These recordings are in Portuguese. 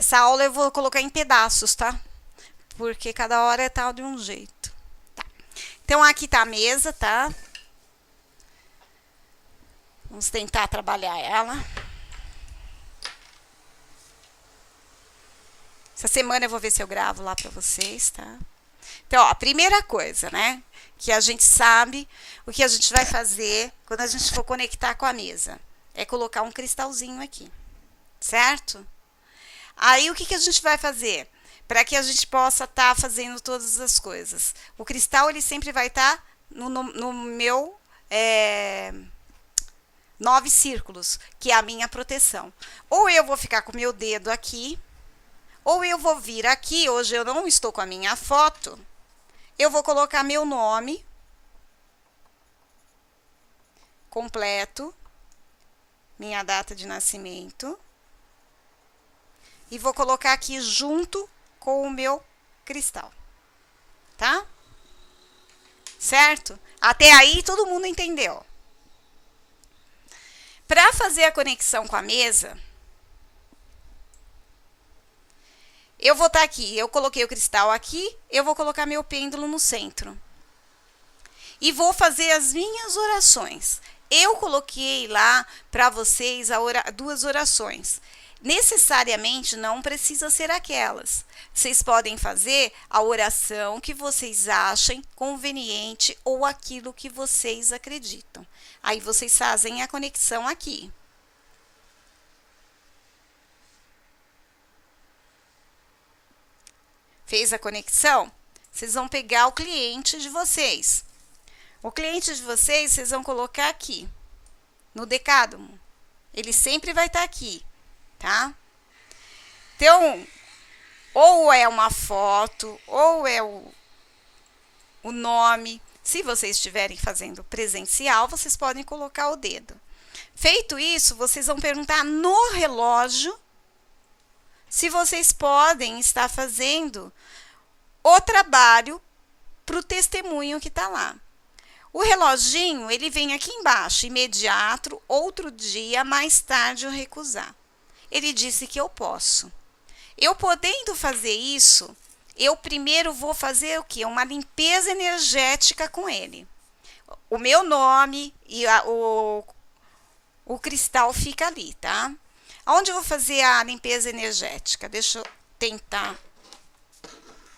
Essa aula eu vou colocar em pedaços, tá? Porque cada hora é tal de um jeito. Tá. Então, aqui tá a mesa, tá? Vamos tentar trabalhar ela. Essa semana eu vou ver se eu gravo lá pra vocês, tá? Então, ó, a primeira coisa, né? Que a gente sabe o que a gente vai fazer quando a gente for conectar com a mesa. É colocar um cristalzinho aqui, certo? Aí, o que a gente vai fazer? Para que a gente possa estar fazendo todas as coisas. O cristal, ele sempre vai estar no meu 9 círculos, que é a minha proteção. Ou eu vou ficar com o meu dedo aqui, ou eu vou vir aqui, hoje eu não estou com a minha foto, eu vou colocar meu nome completo, minha data de nascimento, e vou colocar aqui junto com o meu cristal, tá? Certo? Até aí todo mundo entendeu. Para fazer a conexão com a mesa, eu vou estar aqui, eu coloquei o cristal aqui, eu vou colocar meu pêndulo no centro. E vou fazer as minhas orações. Eu coloquei lá para vocês duas orações. Necessariamente não precisa ser aquelas. Vocês podem fazer a oração que vocês achem conveniente ou aquilo que vocês acreditam. Aí vocês fazem a conexão aqui. Fez a conexão? Vocês vão pegar o cliente de vocês. O cliente de vocês, vocês vão colocar aqui, no decádomo. Ele sempre vai estar aqui, tá? Então, ou é uma foto, ou é o nome. Se vocês estiverem fazendo presencial, vocês podem colocar o dedo. Feito isso, vocês vão perguntar no relógio se vocês podem estar fazendo o trabalho para o testemunho que está lá. O reloginho, ele vem aqui embaixo, imediato, outro dia, mais tarde eu recusar. Ele disse que eu posso. Eu podendo fazer isso, eu primeiro vou fazer o quê? Uma limpeza energética com ele. O meu nome e o cristal fica ali, tá? Onde eu vou fazer a limpeza energética? Deixa eu tentar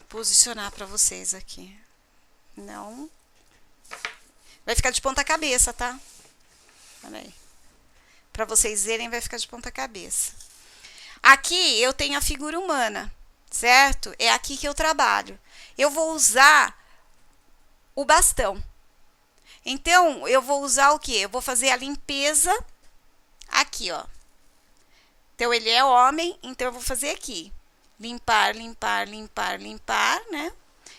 posicionar para vocês aqui. Não. Vai ficar de ponta cabeça, tá? Olha aí. Para vocês verem, vai ficar de ponta cabeça. Aqui eu tenho a figura humana, certo? É aqui que eu trabalho. Eu vou usar o bastão. Então, eu vou usar o quê? Eu vou fazer a limpeza aqui, ó. Então, ele é homem, então eu vou fazer aqui. Limpar, limpar, limpar, limpar, né?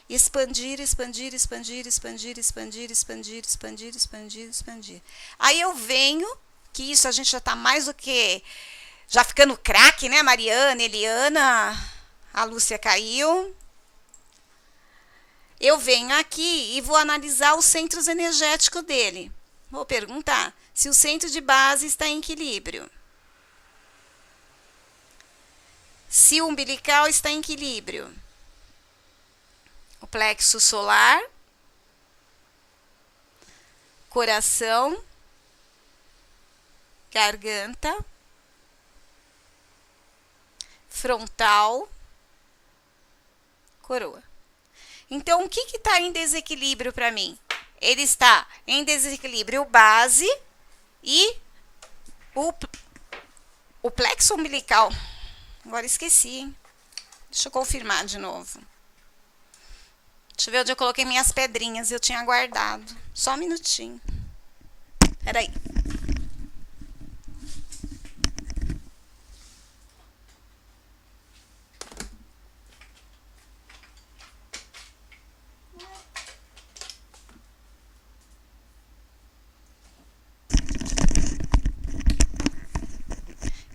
Expandir, expandir, expandir, expandir, expandir, expandir, expandir, expandir, expandir. Aí eu venho, que isso a gente já tá mais do que... Já ficando craque, né? Mariana, Eliana, a Lúcia caiu. Eu venho aqui e vou analisar os centros energéticos dele. Vou perguntar se o centro de base está em equilíbrio. Se o umbilical está em equilíbrio. O plexo solar, coração, garganta, frontal, coroa. Então, o que está em desequilíbrio para mim? Ele está em desequilíbrio base e o plexo umbilical. Agora esqueci, hein? Deixa eu confirmar de novo. Deixa eu ver onde eu coloquei minhas pedrinhas. Eu tinha guardado. Só um minutinho. Peraí.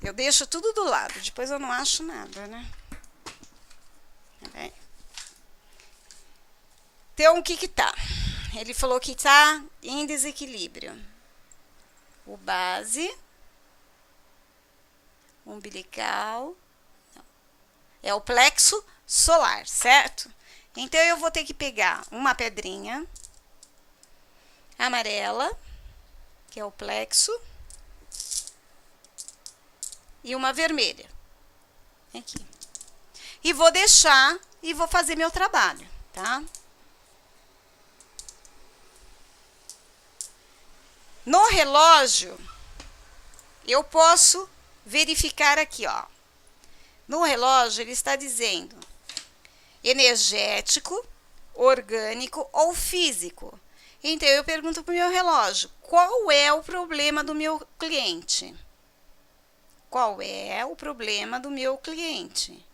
Eu deixo tudo do lado. Depois eu não acho nada, né? Peraí. Então, o que tá? Ele falou que tá em desequilíbrio. O base, umbilical, não. É o plexo solar, certo? Então, eu vou ter que pegar uma pedrinha amarela, que é o plexo, e uma vermelha. Aqui. E vou deixar e vou fazer meu trabalho, tá? No relógio, eu posso verificar aqui, ó. No relógio, ele está dizendo energético, orgânico ou físico. Então, eu pergunto para o meu relógio, qual é o problema do meu cliente? Qual é o problema do meu cliente?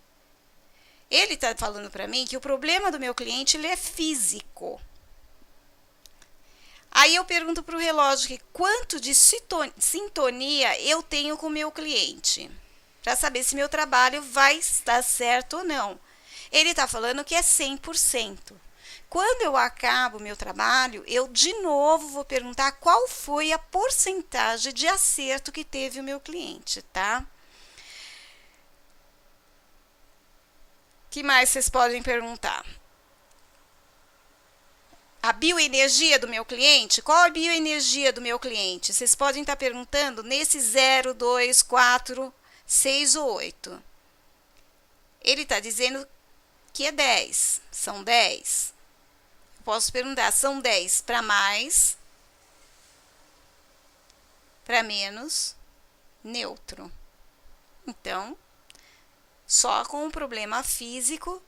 Ele está falando para mim que o problema do meu cliente ele é físico. Aí eu pergunto para o relógio que quanto de sintonia eu tenho com o meu cliente, para saber se meu trabalho vai estar certo ou não. Ele está falando que é 100%. Quando eu acabo o meu trabalho, eu de novo vou perguntar qual foi a porcentagem de acerto que teve o meu cliente, tá? O que mais vocês podem perguntar? A bioenergia do meu cliente? Qual a bioenergia do meu cliente? Vocês podem estar perguntando nesse 0, 2, 4, 6 ou 8. Ele está dizendo que é 10. São 10. Posso perguntar, são 10 para mais, para menos, neutro. Então, só com o problema físico,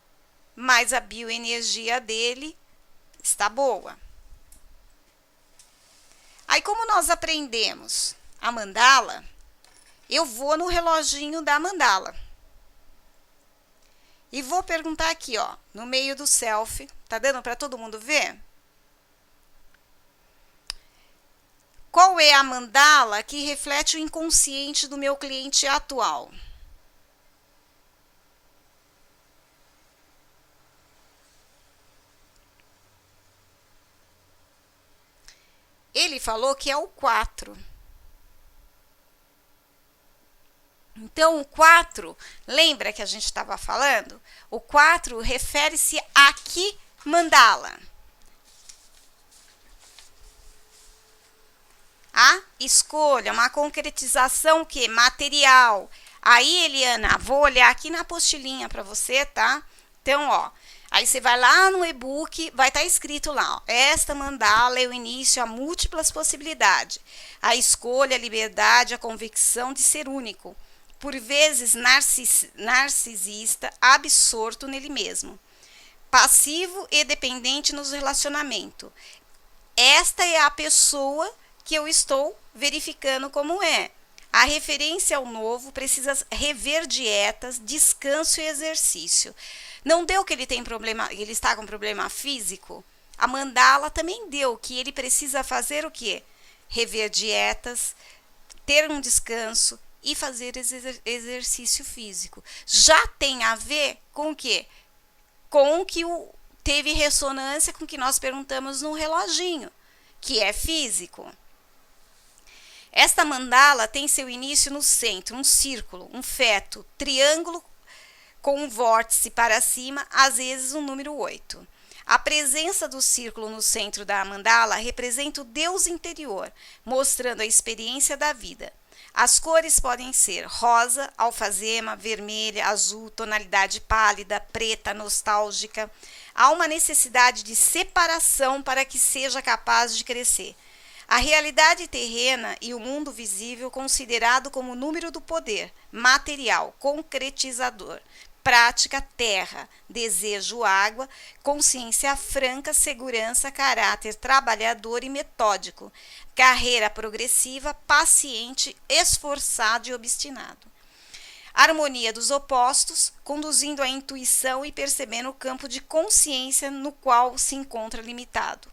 mas a bioenergia dele está boa. Aí, como nós aprendemos a mandala, eu vou no reloginho da mandala. E vou perguntar aqui, ó, no meio do selfie. Tá dando para todo mundo ver? Qual é a mandala que reflete o inconsciente do meu cliente atual? Ele falou que é o 4. Então, o 4, lembra que a gente estava falando? O 4 refere-se a que mandala? A escolha, uma concretização que material. Aí, Eliana, vou olhar aqui na apostilinha para você, tá? Então, ó, aí você vai lá no e-book, vai estar escrito lá, ó, esta mandala é o início a múltiplas possibilidades. A escolha, a liberdade, a convicção de ser único. Por vezes narcisista, absorto nele mesmo. Passivo e dependente nos relacionamentos. Esta é a pessoa que eu estou verificando como é. A referência ao novo precisa rever dietas, descanso e exercício. Não deu que ele tem problema, ele está com problema físico? A mandala também deu que ele precisa fazer o quê? Rever dietas, ter um descanso e fazer exercício físico. Já tem a ver com o quê? Com o que teve ressonância com o que nós perguntamos no reloginho, que é físico. Esta mandala tem seu início no centro, um círculo, um feto, triângulo com um vórtice para cima, às vezes o número 8. A presença do círculo no centro da mandala representa o Deus interior, mostrando a experiência da vida. As cores podem ser rosa, alfazema, vermelha, azul, tonalidade pálida, preta, nostálgica. Há uma necessidade de separação para que seja capaz de crescer. A realidade terrena e o mundo visível considerado como o número do poder, material, concretizador. Prática, terra, desejo, água, consciência franca, segurança, caráter trabalhador e metódico, carreira progressiva, paciente, esforçado e obstinado. Harmonia dos opostos, conduzindo à intuição e percebendo o campo de consciência no qual se encontra limitado.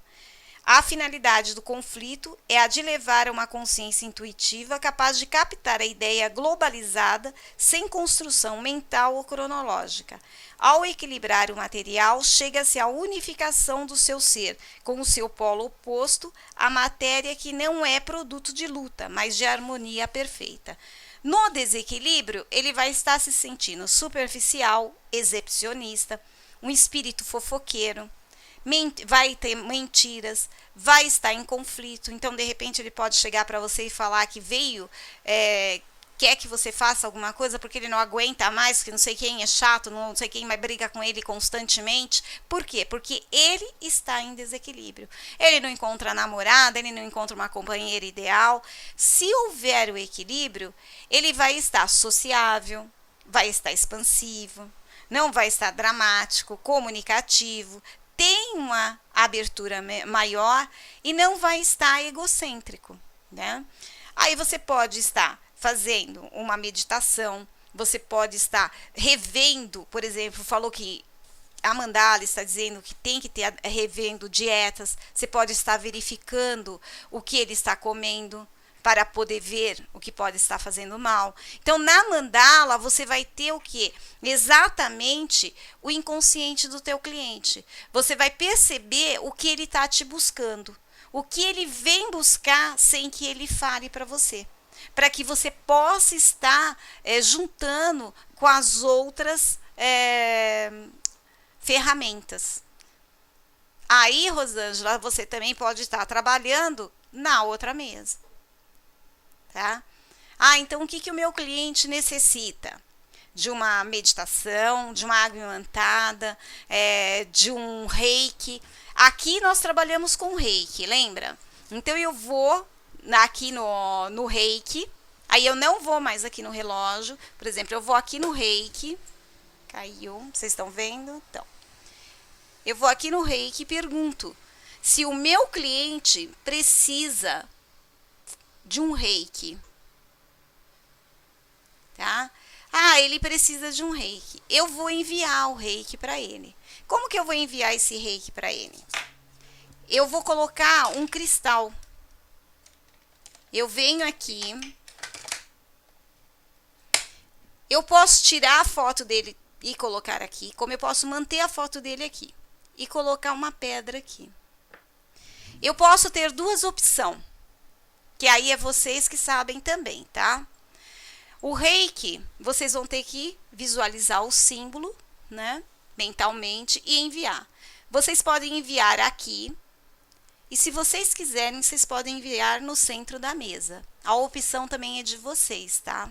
A finalidade do conflito é a de levar a uma consciência intuitiva capaz de captar a ideia globalizada sem construção mental ou cronológica. Ao equilibrar o material, chega-se à unificação do seu ser, com o seu polo oposto, a matéria que não é produto de luta, mas de harmonia perfeita. No desequilíbrio, ele vai estar se sentindo superficial, exibicionista, um espírito fofoqueiro, vai ter mentiras, vai estar em conflito. Então, de repente, ele pode chegar para você e falar que veio, quer que você faça alguma coisa porque ele não aguenta mais, que não sei quem é chato, não sei quem mais briga com ele constantemente. Por quê? Porque ele está em desequilíbrio. Ele não encontra a namorada, ele não encontra uma companheira ideal. Se houver o equilíbrio, ele vai estar sociável, vai estar expansivo, não vai estar dramático, comunicativo, tem uma abertura maior e não vai estar egocêntrico, né? Aí você pode estar fazendo uma meditação, você pode estar revendo, por exemplo, falou que a mandala está dizendo que tem que ter revendo dietas, você pode estar verificando o que ele está comendo para poder ver o que pode estar fazendo mal. Então, na mandala, você vai ter o quê? Exatamente o inconsciente do teu cliente. Você vai perceber o que ele está te buscando, o que ele vem buscar sem que ele fale para você, para que você possa estar juntando com as outras ferramentas. Aí, Rosângela, você também pode estar trabalhando na outra mesa. Tá? Então o que o meu cliente necessita? De uma meditação, de uma água imantada, de um reiki. Aqui nós trabalhamos com reiki, lembra? Então eu vou aqui no reiki, aí eu não vou mais aqui no relógio. Por exemplo, eu vou aqui no reiki, caiu, vocês estão vendo? Então, eu vou aqui no reiki e pergunto se o meu cliente precisa de um reiki, tá? Ele precisa de um reiki. Eu vou enviar o reiki para ele. Como que eu vou enviar esse reiki para ele? Eu vou colocar um cristal. Eu venho aqui. Eu posso tirar a foto dele e colocar aqui, como eu posso manter a foto dele aqui e colocar uma pedra aqui. Eu posso ter duas opções, que aí é vocês que sabem também, tá? O reiki, vocês vão ter que visualizar o símbolo, né, mentalmente e enviar. Vocês podem enviar aqui, e se vocês quiserem, vocês podem enviar no centro da mesa. A opção também é de vocês, tá?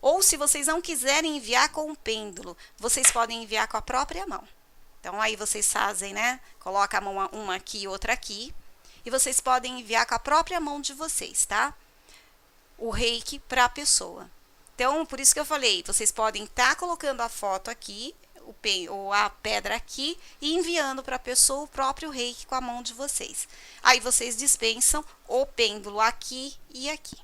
Ou se vocês não quiserem enviar com o pêndulo, vocês podem enviar com a própria mão. Então, aí vocês fazem, né? Coloca a mão uma aqui e outra aqui. E vocês podem enviar com a própria mão de vocês, tá? O reiki para a pessoa. Então, por isso que eu falei, vocês podem estar colocando a foto aqui, ou a pedra aqui, e enviando para a pessoa o próprio reiki com a mão de vocês. Aí vocês dispensam o pêndulo aqui e aqui.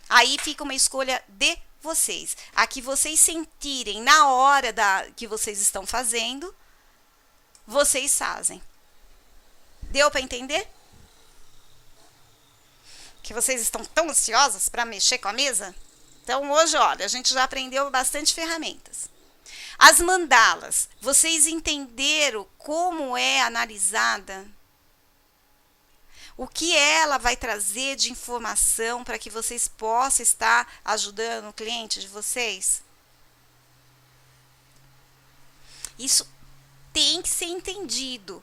Aí fica uma escolha de vocês. A que vocês sentirem na hora que vocês estão fazendo, vocês fazem. Deu para entender? Que vocês estão tão ansiosas para mexer com a mesa? Então, hoje, olha, a gente já aprendeu bastante ferramentas. As mandalas, vocês entenderam como é analisada? O que ela vai trazer de informação para que vocês possam estar ajudando o cliente de vocês? Isso tem que ser entendido.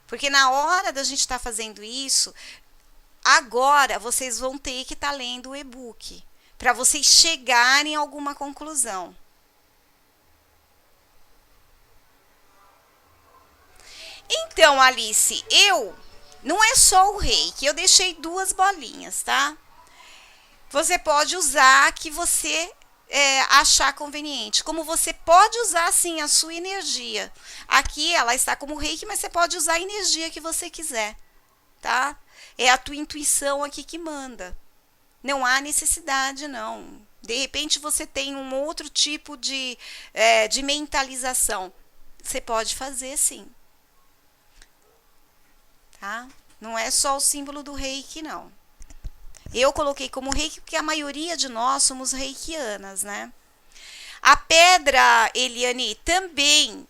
Porque na hora da gente estar fazendo isso, agora vocês vão ter que estar lendo o e-book para vocês chegarem a alguma conclusão. Então, Alice, não é só o reiki, eu deixei duas bolinhas, tá? Você pode usar a que você achar conveniente. Como você pode usar, sim, a sua energia. Aqui ela está como reiki, mas você pode usar a energia que você quiser, tá? É a tua intuição aqui que manda. Não há necessidade, não. De repente, você tem um outro tipo de mentalização. Você pode fazer, sim. Tá? Não é só o símbolo do reiki, não. Eu coloquei como reiki porque a maioria de nós somos reikianas, né? A pedra, Eliane, também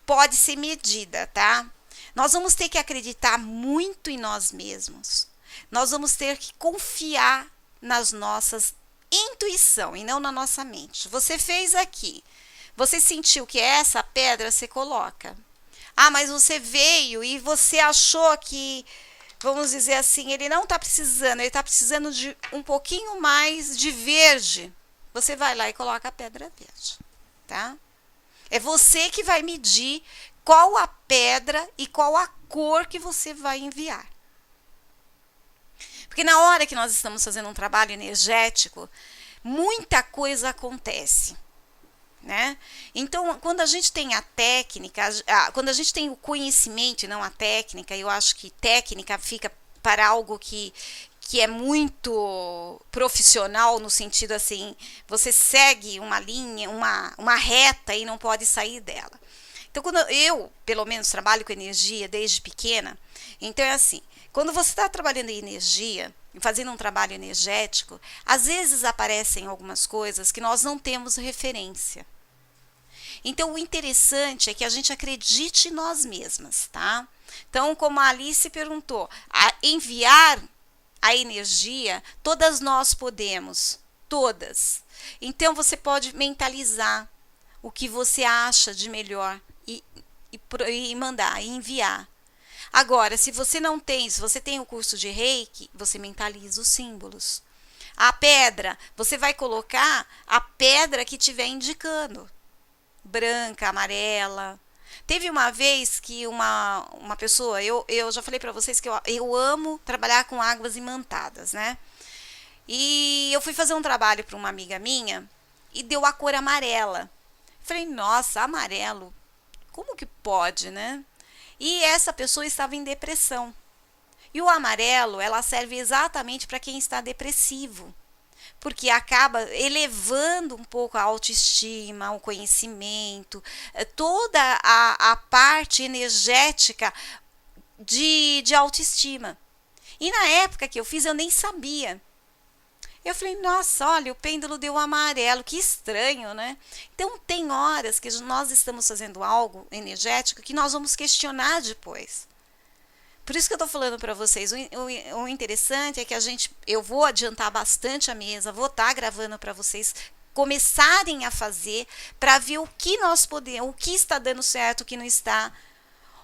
pode ser medida, tá? Nós vamos ter que acreditar muito em nós mesmos. Nós vamos ter que confiar nas nossas intuição e não na nossa mente. Você fez aqui. Você sentiu que é essa pedra, você coloca. Ah, mas você veio e você achou que, vamos dizer assim, ele não está precisando, ele está precisando de um pouquinho mais de verde. Você vai lá e coloca a pedra verde, tá? É você que vai medir qual a pedra e qual a cor que você vai enviar. Porque na hora que nós estamos fazendo um trabalho energético, muita coisa acontece, né? Então, quando a gente tem a técnica, quando a gente tem o conhecimento e não a técnica, eu acho que técnica fica para algo que é muito profissional, no sentido assim, você segue uma linha, uma reta e não pode sair dela. Então, quando eu, pelo menos, trabalho com energia desde pequena, então é assim, quando você está trabalhando em energia, fazendo um trabalho energético, às vezes aparecem algumas coisas que nós não temos referência. Então, o interessante é que a gente acredite em nós mesmas, tá? Então, como a Alice perguntou, enviar a energia, todas nós podemos, todas. Então, você pode mentalizar o que você acha de melhor e mandar, e enviar. Agora, se você não tem, se você tem o curso de Reiki, você mentaliza os símbolos. A pedra, você vai colocar a pedra que estiver indicando. Branca, amarela. Teve uma vez que uma pessoa, eu já falei para vocês que eu amo trabalhar com águas imantadas, né? E eu fui fazer um trabalho para uma amiga minha e deu a cor amarela. Falei, nossa, amarelo, como que pode, né? E essa pessoa estava em depressão. E o amarelo, ela serve exatamente para quem está depressivo, porque acaba elevando um pouco a autoestima, o conhecimento, toda a parte energética de autoestima. E na época que eu fiz, eu nem sabia. Eu falei, nossa, olha, o pêndulo deu amarelo, que estranho, né? Então, tem horas que nós estamos fazendo algo energético que nós vamos questionar depois. Por isso que eu estou falando para vocês, o interessante é que eu vou adiantar bastante a mesa, vou estar gravando para vocês começarem a fazer, para ver o que nós podemos, o que está dando certo, o que não está,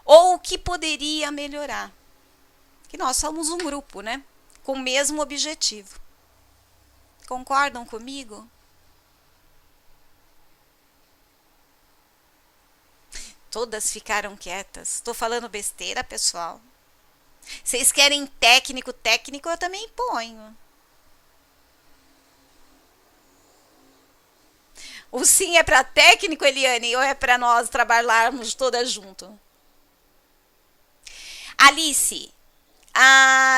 ou o que poderia melhorar. Que nós somos um grupo, né? Com o mesmo objetivo. Concordam comigo? Todas ficaram quietas. Estou falando besteira, pessoal. Vocês querem técnico, eu também ponho. O sim é para técnico, Eliane, ou é para nós trabalharmos todas junto? Alice,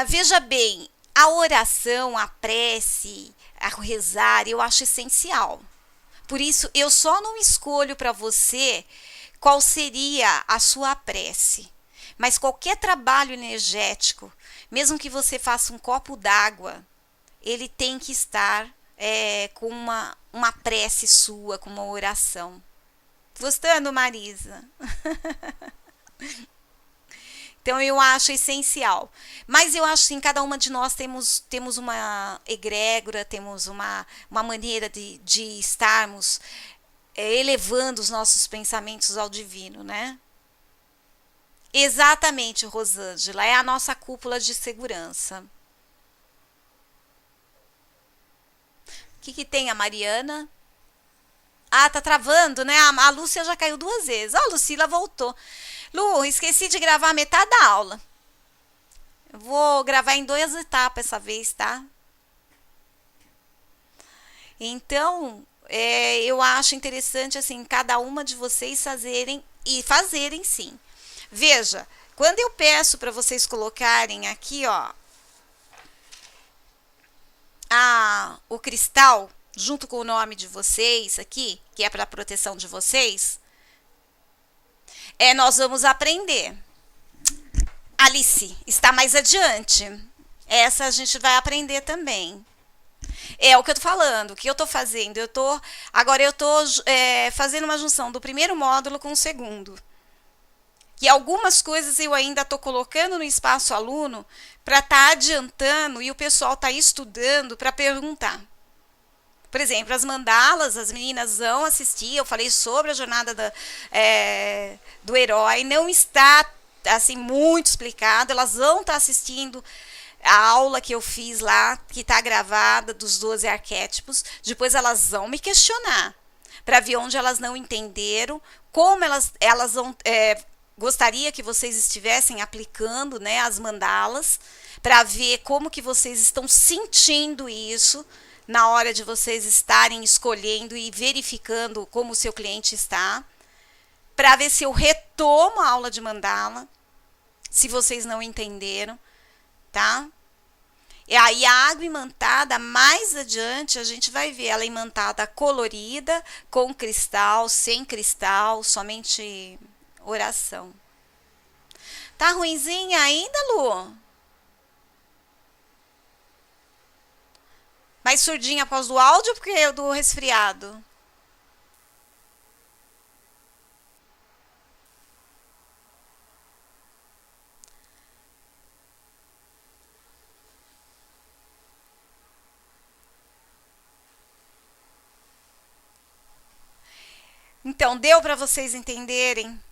veja bem, a oração, a prece, a rezar, eu acho essencial. Por isso, eu só não escolho para você qual seria a sua prece. Mas qualquer trabalho energético, mesmo que você faça um copo d'água, ele tem que estar com uma prece sua, com uma oração. Gostando, Marisa? Então, eu acho essencial. Mas eu acho que em cada uma de nós temos uma egrégora, temos uma maneira de estarmos elevando os nossos pensamentos ao divino, né? Exatamente, Rosângela, é a nossa cúpula de segurança. O que tem a Mariana? Tá travando, né? A Lúcia já caiu 2 vezes. A Lucila voltou. Lu, esqueci de gravar metade da aula. Eu vou gravar em 2 etapas essa vez, tá? Então, eu acho interessante, assim, cada uma de vocês fazerem sim. Veja, quando eu peço para vocês colocarem aqui, ó, o cristal, junto com o nome de vocês aqui, que é para a proteção de vocês, nós vamos aprender. Alice, está mais adiante. Essa a gente vai aprender também. É o que eu tô falando, o que eu tô fazendo. Agora eu tô fazendo uma junção do primeiro módulo com o segundo. Que algumas coisas eu ainda estou colocando no espaço aluno para estar adiantando e o pessoal está estudando para perguntar. Por exemplo, as mandalas, as meninas vão assistir, eu falei sobre a jornada do herói, não está assim muito explicado, elas vão estar assistindo a aula que eu fiz lá, que está gravada, dos 12 arquétipos, depois elas vão me questionar, para ver onde elas não entenderam, como elas vão... gostaria que vocês estivessem aplicando, né, as mandalas, para ver como que vocês estão sentindo isso na hora de vocês estarem escolhendo e verificando como o seu cliente está, para ver se eu retomo a aula de mandala, se vocês não entenderam, tá? E aí a água imantada, mais adiante, a gente vai ver ela imantada colorida, com cristal, sem cristal, somente oração. Tá ruinzinha ainda, Lu? Mais surdinha por causa do áudio ou porque do resfriado? Então, deu para vocês entenderem?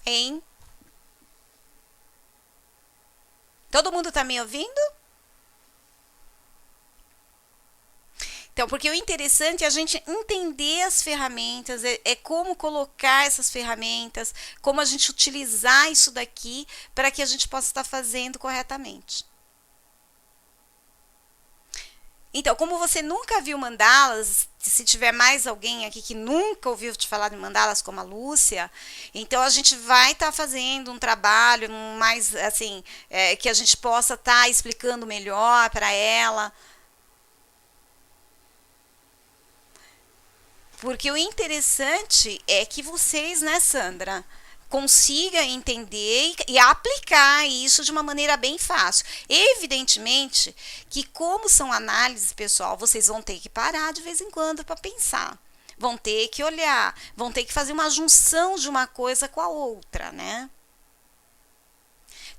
Hein? Todo mundo tá me ouvindo? Então, porque o interessante é a gente entender as ferramentas, é como colocar essas ferramentas, como a gente utilizar isso daqui para que a gente possa estar fazendo corretamente. Então, como você nunca viu mandalas, se tiver mais alguém aqui que nunca ouviu te falar de mandalas, como a Lúcia, então a gente vai estar fazendo um trabalho mais, assim, que a gente possa estar explicando melhor para ela. Porque o interessante é que vocês, né, Sandra, consiga entender e aplicar isso de uma maneira bem fácil. Evidentemente que, como são análises, pessoal, vocês vão ter que parar de vez em quando para pensar. Vão ter que olhar, vão ter que fazer uma junção de uma coisa com a outra, né?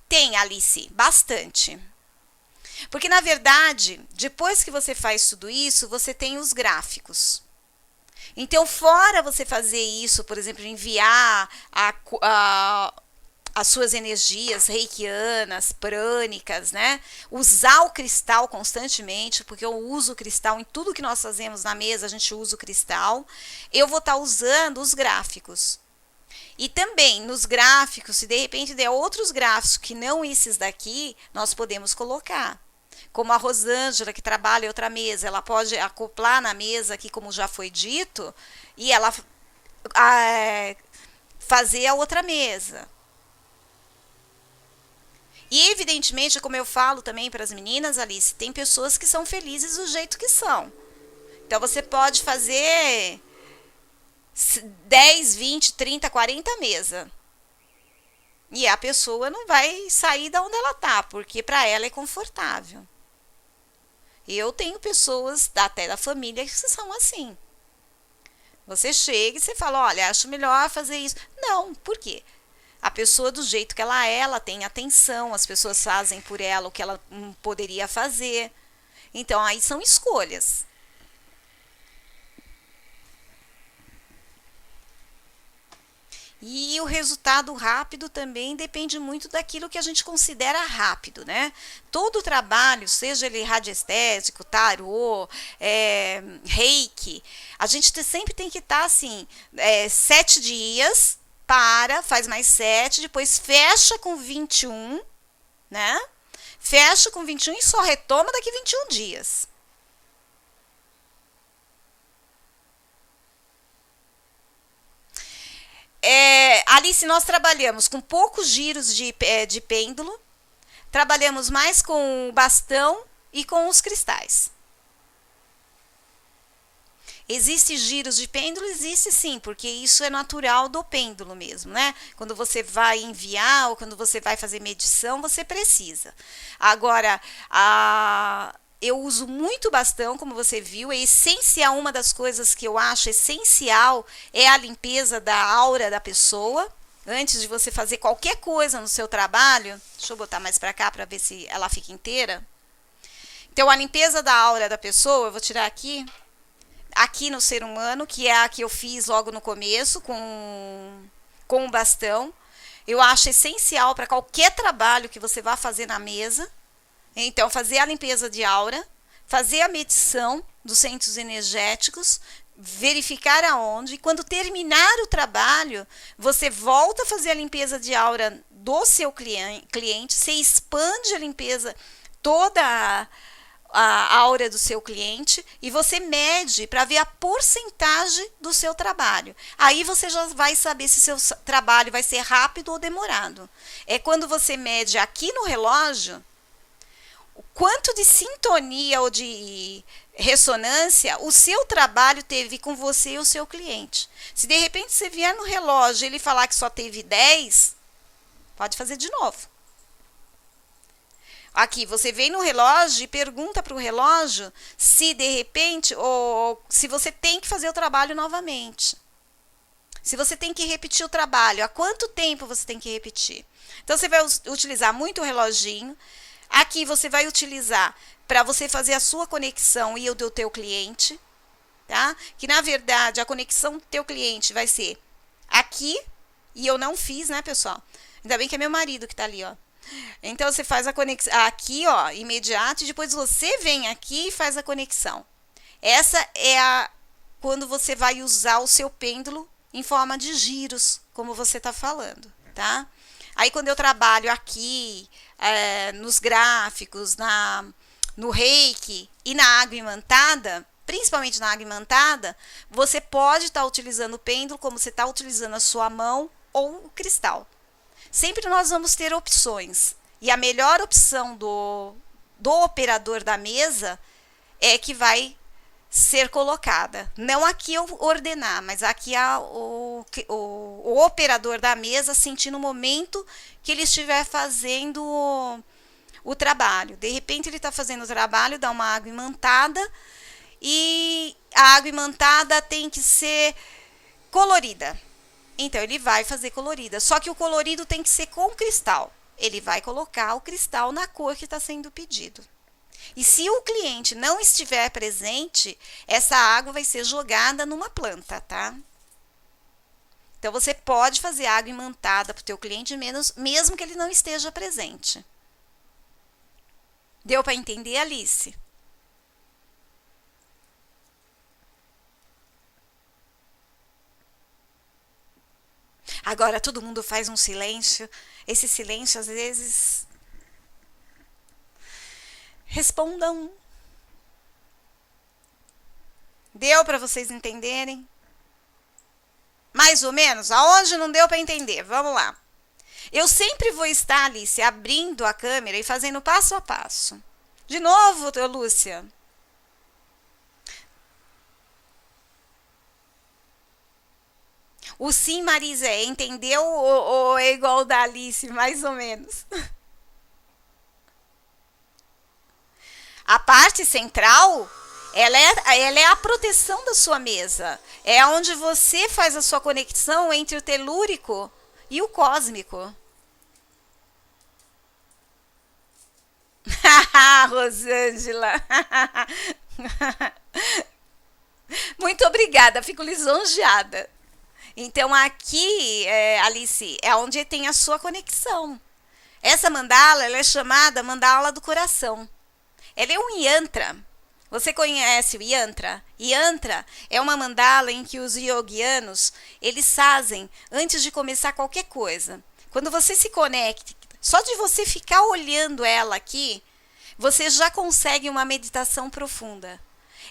Tem, Alice, bastante. Porque, na verdade, depois que você faz tudo isso, você tem os gráficos. Então, fora você fazer isso, por exemplo, enviar as suas energias reikianas, prânicas, né? Usar o cristal constantemente, porque eu uso o cristal em tudo que nós fazemos na mesa, a gente usa o cristal. Eu vou estar usando os gráficos. E também nos gráficos, se de repente der outros gráficos que não esses daqui, nós podemos colocar. Como a Rosângela, que trabalha em outra mesa, ela pode acoplar na mesa aqui, como já foi dito, e ela fazer a outra mesa. E, evidentemente, como eu falo também para as meninas, Alice, tem pessoas que são felizes do jeito que são. Então, você pode fazer 10, 20, 30, 40 mesas. E a pessoa não vai sair da onde ela está, porque para ela é confortável. Eu tenho pessoas, até da família, que são assim. Você chega e você fala, olha, acho melhor fazer isso. Não, por quê? A pessoa, do jeito que ela tem atenção, as pessoas fazem por ela o que ela poderia fazer. Então, aí são escolhas. E o resultado rápido também depende muito daquilo que a gente considera rápido, né? Todo o trabalho, seja ele radiestésico, tarô, reiki, a gente sempre tem que estar assim, 7 dias, faz mais 7, depois fecha com 21, né? Fecha com 21 e só retoma daqui 21 dias. Alice, nós trabalhamos com poucos giros de pêndulo, trabalhamos mais com o bastão e com os cristais. Existe giros de pêndulo? Existe sim, porque isso é natural do pêndulo mesmo, né? Quando você vai enviar ou quando você vai fazer medição, você precisa. Agora, eu uso muito bastão, como você viu, é essencial, uma das coisas que eu acho essencial é a limpeza da aura da pessoa, antes de você fazer qualquer coisa no seu trabalho. Deixa eu botar mais para cá para ver se ela fica inteira. Então, a limpeza da aura da pessoa, eu vou tirar aqui no ser humano, que é a que eu fiz logo no começo, com o bastão. Eu acho essencial para qualquer trabalho que você vá fazer na mesa. Então, fazer a limpeza de aura, fazer a medição dos centros energéticos, verificar aonde, e quando terminar o trabalho, você volta a fazer a limpeza de aura do seu cliente, você expande a limpeza, toda a aura do seu cliente, e você mede para ver a porcentagem do seu trabalho. Aí você já vai saber se seu trabalho vai ser rápido ou demorado. É quando você mede aqui no relógio o quanto de sintonia ou de ressonância o seu trabalho teve com você e o seu cliente. Se de repente você vier no relógio e ele falar que só teve 10, pode fazer de novo. Aqui, você vem no relógio e pergunta para o relógio se de repente, ou se você tem que fazer o trabalho novamente. Se você tem que repetir o trabalho, há quanto tempo você tem que repetir? Então, você vai utilizar muito o reloginho. Aqui você vai utilizar para você fazer a sua conexão e o do teu cliente, tá? Que na verdade a conexão do teu cliente vai ser aqui, e eu não fiz, né, pessoal? Ainda bem que é meu marido que tá ali, ó. Então você faz a conexão aqui, ó, imediato, e depois você vem aqui e faz a conexão. Essa é quando você vai usar o seu pêndulo em forma de giros, como você tá falando, tá? Aí quando eu trabalho aqui, nos gráficos, no reiki e na água imantada, principalmente na água imantada, você pode estar utilizando o pêndulo como você está utilizando a sua mão ou o cristal. Sempre nós vamos ter opções. E a melhor opção do operador da mesa é que vai ser colocada. Não aqui eu ordenar, mas aqui o operador da mesa sentir no momento que ele estiver fazendo o trabalho. De repente ele está fazendo o trabalho, dá uma água imantada, e a água imantada tem que ser colorida. Então ele vai fazer colorida. Só que o colorido tem que ser com cristal. Ele vai colocar o cristal na cor que está sendo pedido. E se o cliente não estiver presente, essa água vai ser jogada numa planta, tá? Então, você pode fazer água imantada para o teu cliente, mesmo que ele não esteja presente. Deu para entender, Alice? Agora, todo mundo faz um silêncio. Esse silêncio, às vezes... Respondam. Deu para vocês entenderem? Mais ou menos? Aonde não deu para entender? Vamos lá. Eu sempre vou estar, Alice, abrindo a câmera e fazendo passo a passo. De novo, Lúcia. O sim, Marisa, entendeu ou é igual da Alice, mais ou menos? A parte central, ela é a proteção da sua mesa. É onde você faz a sua conexão entre o telúrico e o cósmico. Rosângela. Muito obrigada, fico lisonjeada. Então, aqui, Alice, é onde tem a sua conexão. Essa mandala, ela é chamada mandala do coração. Ela é um yantra. Você conhece o yantra? Yantra é uma mandala em que os yogianos, eles fazem antes de começar qualquer coisa. Quando você se conecta, só de você ficar olhando ela aqui, você já consegue uma meditação profunda.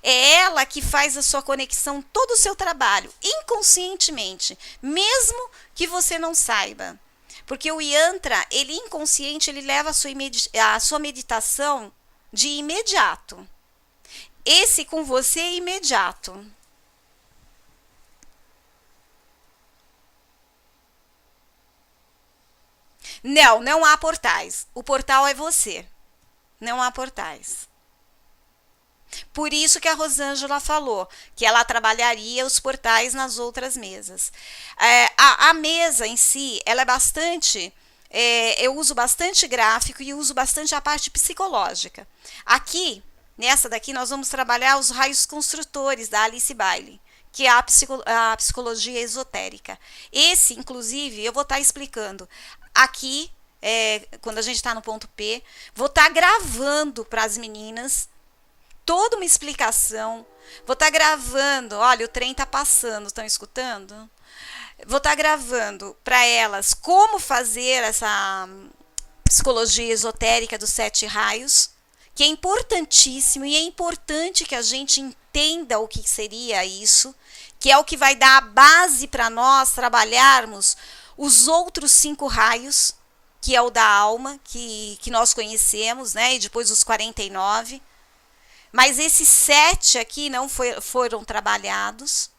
É ela que faz a sua conexão, todo o seu trabalho, inconscientemente, mesmo que você não saiba. Porque o yantra, ele inconsciente, ele leva a sua meditação de imediato. Esse com você é imediato. Não há portais. O portal é você. Não há portais. Por isso que a Rosângela falou que ela trabalharia os portais nas outras mesas. A mesa em si, ela é bastante... eu uso bastante gráfico e uso bastante a parte psicológica. Aqui, Nessa daqui nós vamos trabalhar os raios construtores da Alice Bailey, que é a psicologia esotérica. Esse, inclusive, eu vou estar explicando aqui, quando a gente está no ponto P, vou estar gravando para as meninas toda uma explicação. Vou estar gravando, olha, o trem está passando, estão escutando? Vou estar gravando para elas como fazer essa psicologia esotérica dos 7 raios, que é importantíssimo e é importante que a gente entenda o que seria isso, que é o que vai dar a base para nós trabalharmos os outros 5 raios, que é o da alma, que nós conhecemos, né? E depois os 49. Mas esses 7 aqui não foram trabalhados.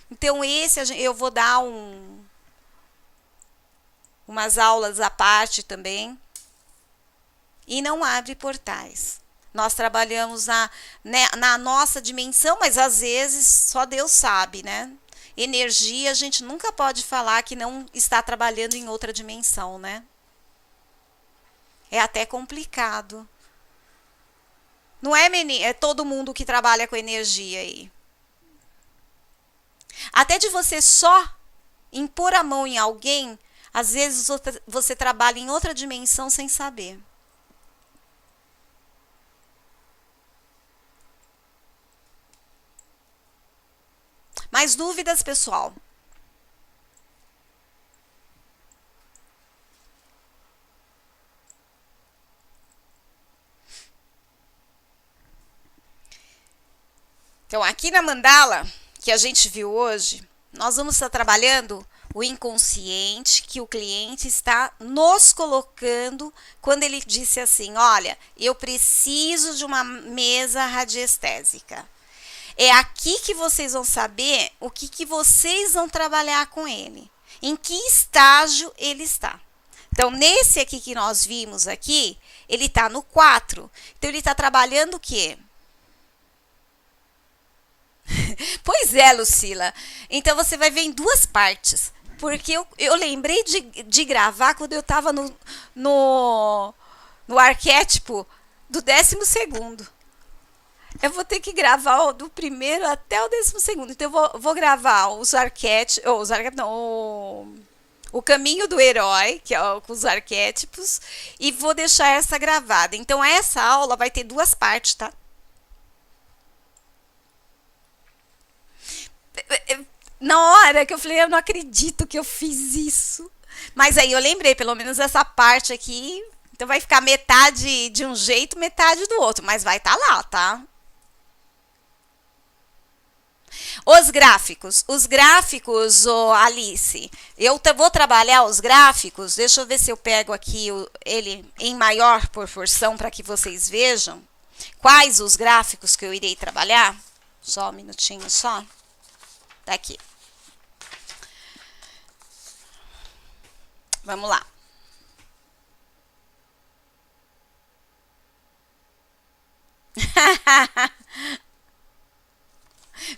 Então, esse eu vou dar umas aulas à parte também. E não abre portais. Nós trabalhamos na nossa dimensão, mas às vezes só Deus sabe, né? Energia, a gente nunca pode falar que não está trabalhando em outra dimensão, né? É até complicado. Não é, menino? É todo mundo que trabalha com energia aí. Até de você só impor a mão em alguém, às vezes você trabalha em outra dimensão sem saber. Mais dúvidas, pessoal? Então, aqui na mandala que a gente viu hoje, nós vamos estar trabalhando o inconsciente que o cliente está nos colocando quando ele disse assim, olha, eu preciso de uma mesa radiestésica. É aqui que vocês vão saber o que vocês vão trabalhar com ele. Em que estágio ele está. Então, nesse aqui que nós vimos aqui, ele está no 4. Então, ele está trabalhando o quê? Pois é, Lucila. Então, você vai ver em 2 partes. Porque eu lembrei de gravar quando eu estava no arquétipo do 12º. Eu vou ter que gravar do primeiro até o 12º. Então, eu vou gravar os arquétipos. O caminho do herói, que é com os arquétipos. E vou deixar essa gravada. Então, essa aula vai ter 2 partes, tá? Na hora que eu falei, eu não acredito que eu fiz isso. Mas aí eu lembrei, pelo menos essa parte aqui. Então, vai ficar metade de um jeito, metade do outro. Mas vai estar lá, tá? Os gráficos, Alice, eu vou trabalhar os gráficos, deixa eu ver se eu pego aqui ele em maior proporção para que vocês vejam quais os gráficos que eu irei trabalhar. Só um minutinho só. Tá aqui. Vamos lá.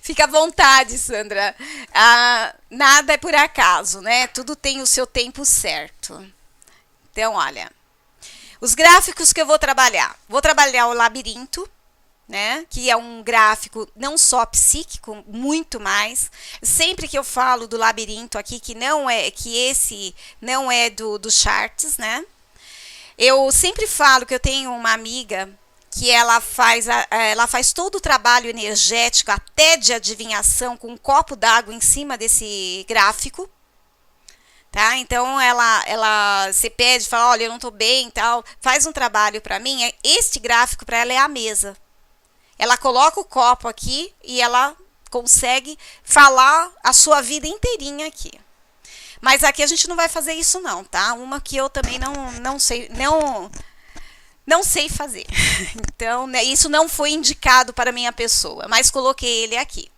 Fica à vontade, Sandra. Nada é por acaso, né? Tudo tem o seu tempo certo. Então, olha. Os gráficos que eu vou trabalhar. Vou trabalhar o labirinto, né? Que é um gráfico não só psíquico, muito mais. Sempre que eu falo do labirinto aqui, que esse não é do charts, né? Eu sempre falo que eu tenho uma amiga que ela faz todo o trabalho energético, até de adivinhação, com um copo d'água em cima desse gráfico. Tá? Então, ela se pede, fala, olha, eu não estou bem, tal, faz um trabalho para mim. Este gráfico para ela é a mesa. Ela coloca o copo aqui e ela consegue falar a sua vida inteirinha aqui. Mas aqui a gente não vai fazer isso não, tá? Uma que eu também não sei fazer. Então, né, isso não foi indicado para a minha pessoa, mas coloquei ele aqui.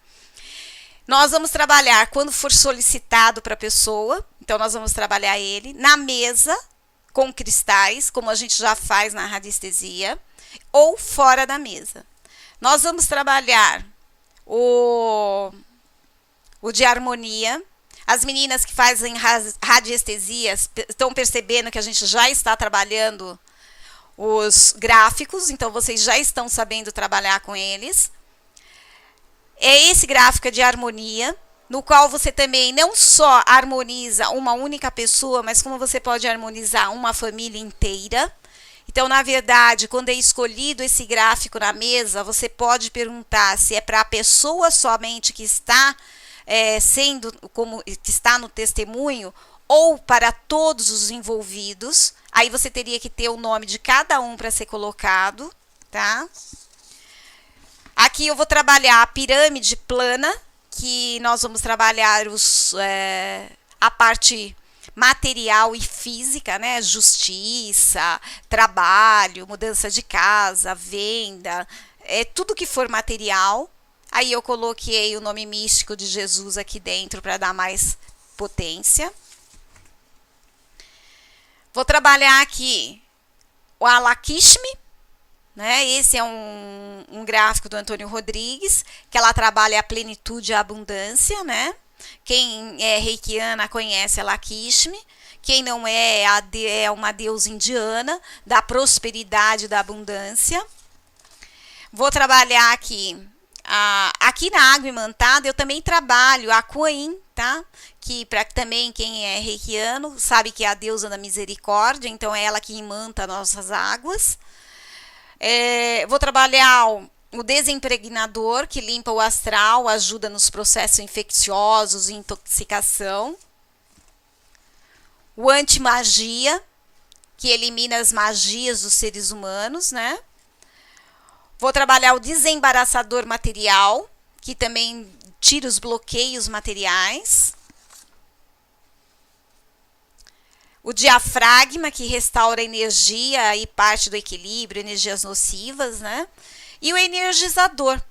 Nós vamos trabalhar quando for solicitado para a pessoa. Então, nós vamos trabalhar ele na mesa, com cristais, como a gente já faz na radiestesia, ou fora da mesa. Nós vamos trabalhar o de harmonia. As meninas que fazem radiestesias estão percebendo que a gente já está trabalhando os gráficos, então vocês já estão sabendo trabalhar com eles. Esse gráfico é de harmonia, no qual você também não só harmoniza uma única pessoa, mas como você pode harmonizar uma família inteira. Então, na verdade, quando é escolhido esse gráfico na mesa, você pode perguntar se é para a pessoa somente que está sendo como que está no testemunho ou para todos os envolvidos. Aí você teria que ter o nome de cada um para ser colocado, tá? Aqui eu vou trabalhar a pirâmide plana, que nós vamos trabalhar a parte material e física, né? Justiça, trabalho, mudança de casa, venda, tudo que for material. Aí eu coloquei o nome místico de Jesus aqui dentro para dar mais potência. Vou trabalhar aqui o Alakshmi, né? Esse é um gráfico do Antônio Rodrigues, que ela trabalha a plenitude e a abundância, né? Quem é reikiana conhece a Lakshmi. Quem não é uma deusa indiana da prosperidade e da abundância. Vou trabalhar aqui. Aqui na água imantada eu também trabalho a Kuan Yin, tá? Que para também quem é reikiano sabe que é a deusa da misericórdia, então é ela que imanta nossas águas. Vou trabalhar o desimpregnador, que limpa o astral, ajuda nos processos infecciosos e intoxicação. O anti-magia, que elimina as magias dos seres humanos, né? Vou trabalhar o desembaraçador material, que também tira os bloqueios materiais. O diafragma, que restaura a energia e parte do equilíbrio, energias nocivas, né? E o energizador,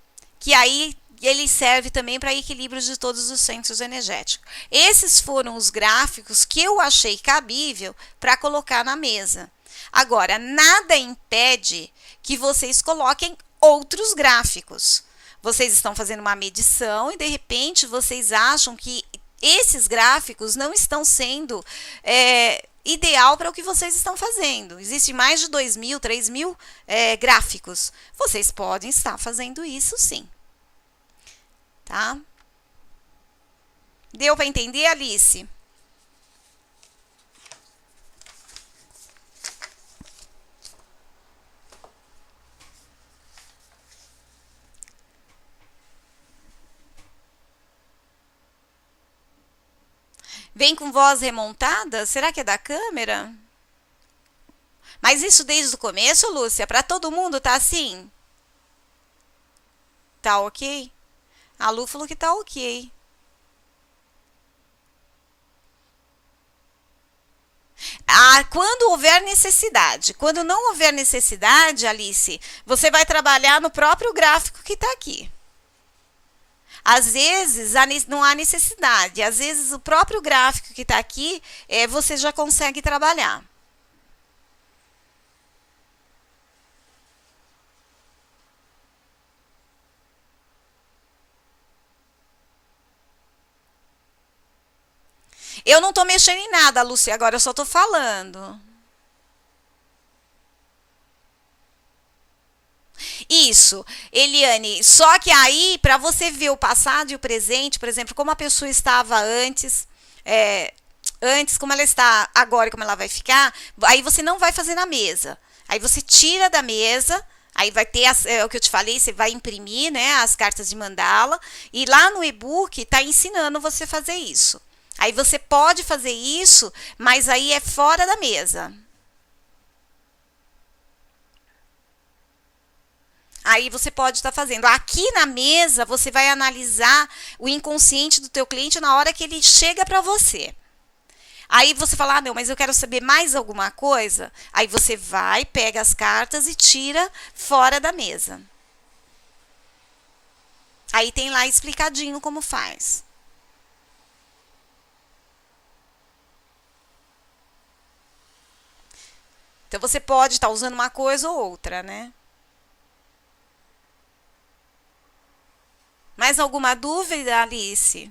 que aí ele serve também para equilíbrio de todos os centros energéticos. Esses foram os gráficos que eu achei cabível para colocar na mesa. Agora, nada impede que vocês coloquem outros gráficos. Vocês estão fazendo uma medição e, de repente, vocês acham que esses gráficos não estão sendo ideal para o que vocês estão fazendo. Existem mais de 2.000, 3.000 gráficos. Vocês podem estar fazendo isso, sim. Tá? Deu para entender, Alice? Vem com voz remontada? Será que é da câmera? Mas isso desde o começo, Lúcia? Para todo mundo tá assim? Tá ok? A Lu falou que tá ok. Quando houver necessidade. Quando não houver necessidade, Alice, você vai trabalhar no próprio gráfico que está aqui. Às vezes não há necessidade, às vezes o próprio gráfico que está aqui você já consegue trabalhar. Eu não estou mexendo em nada, Lúcia, agora eu só estou falando. Isso, Eliane, só que aí, para você ver o passado e o presente, por exemplo, como a pessoa estava antes, como ela está agora e como ela vai ficar, aí você não vai fazer na mesa. Aí você tira da mesa, aí vai ter o que eu te falei, você vai imprimir, né, as cartas de mandala, e lá no e-book está ensinando você a fazer isso. Aí você pode fazer isso, mas aí é fora da mesa. Aí você pode estar fazendo. Aqui na mesa, você vai analisar o inconsciente do teu cliente na hora que ele chega para você. Aí você fala, não, mas eu quero saber mais alguma coisa. Aí você vai, pega as cartas e tira fora da mesa. Aí tem lá explicadinho como faz. Então, você pode estar usando uma coisa ou outra, né? Mais alguma dúvida, Alice?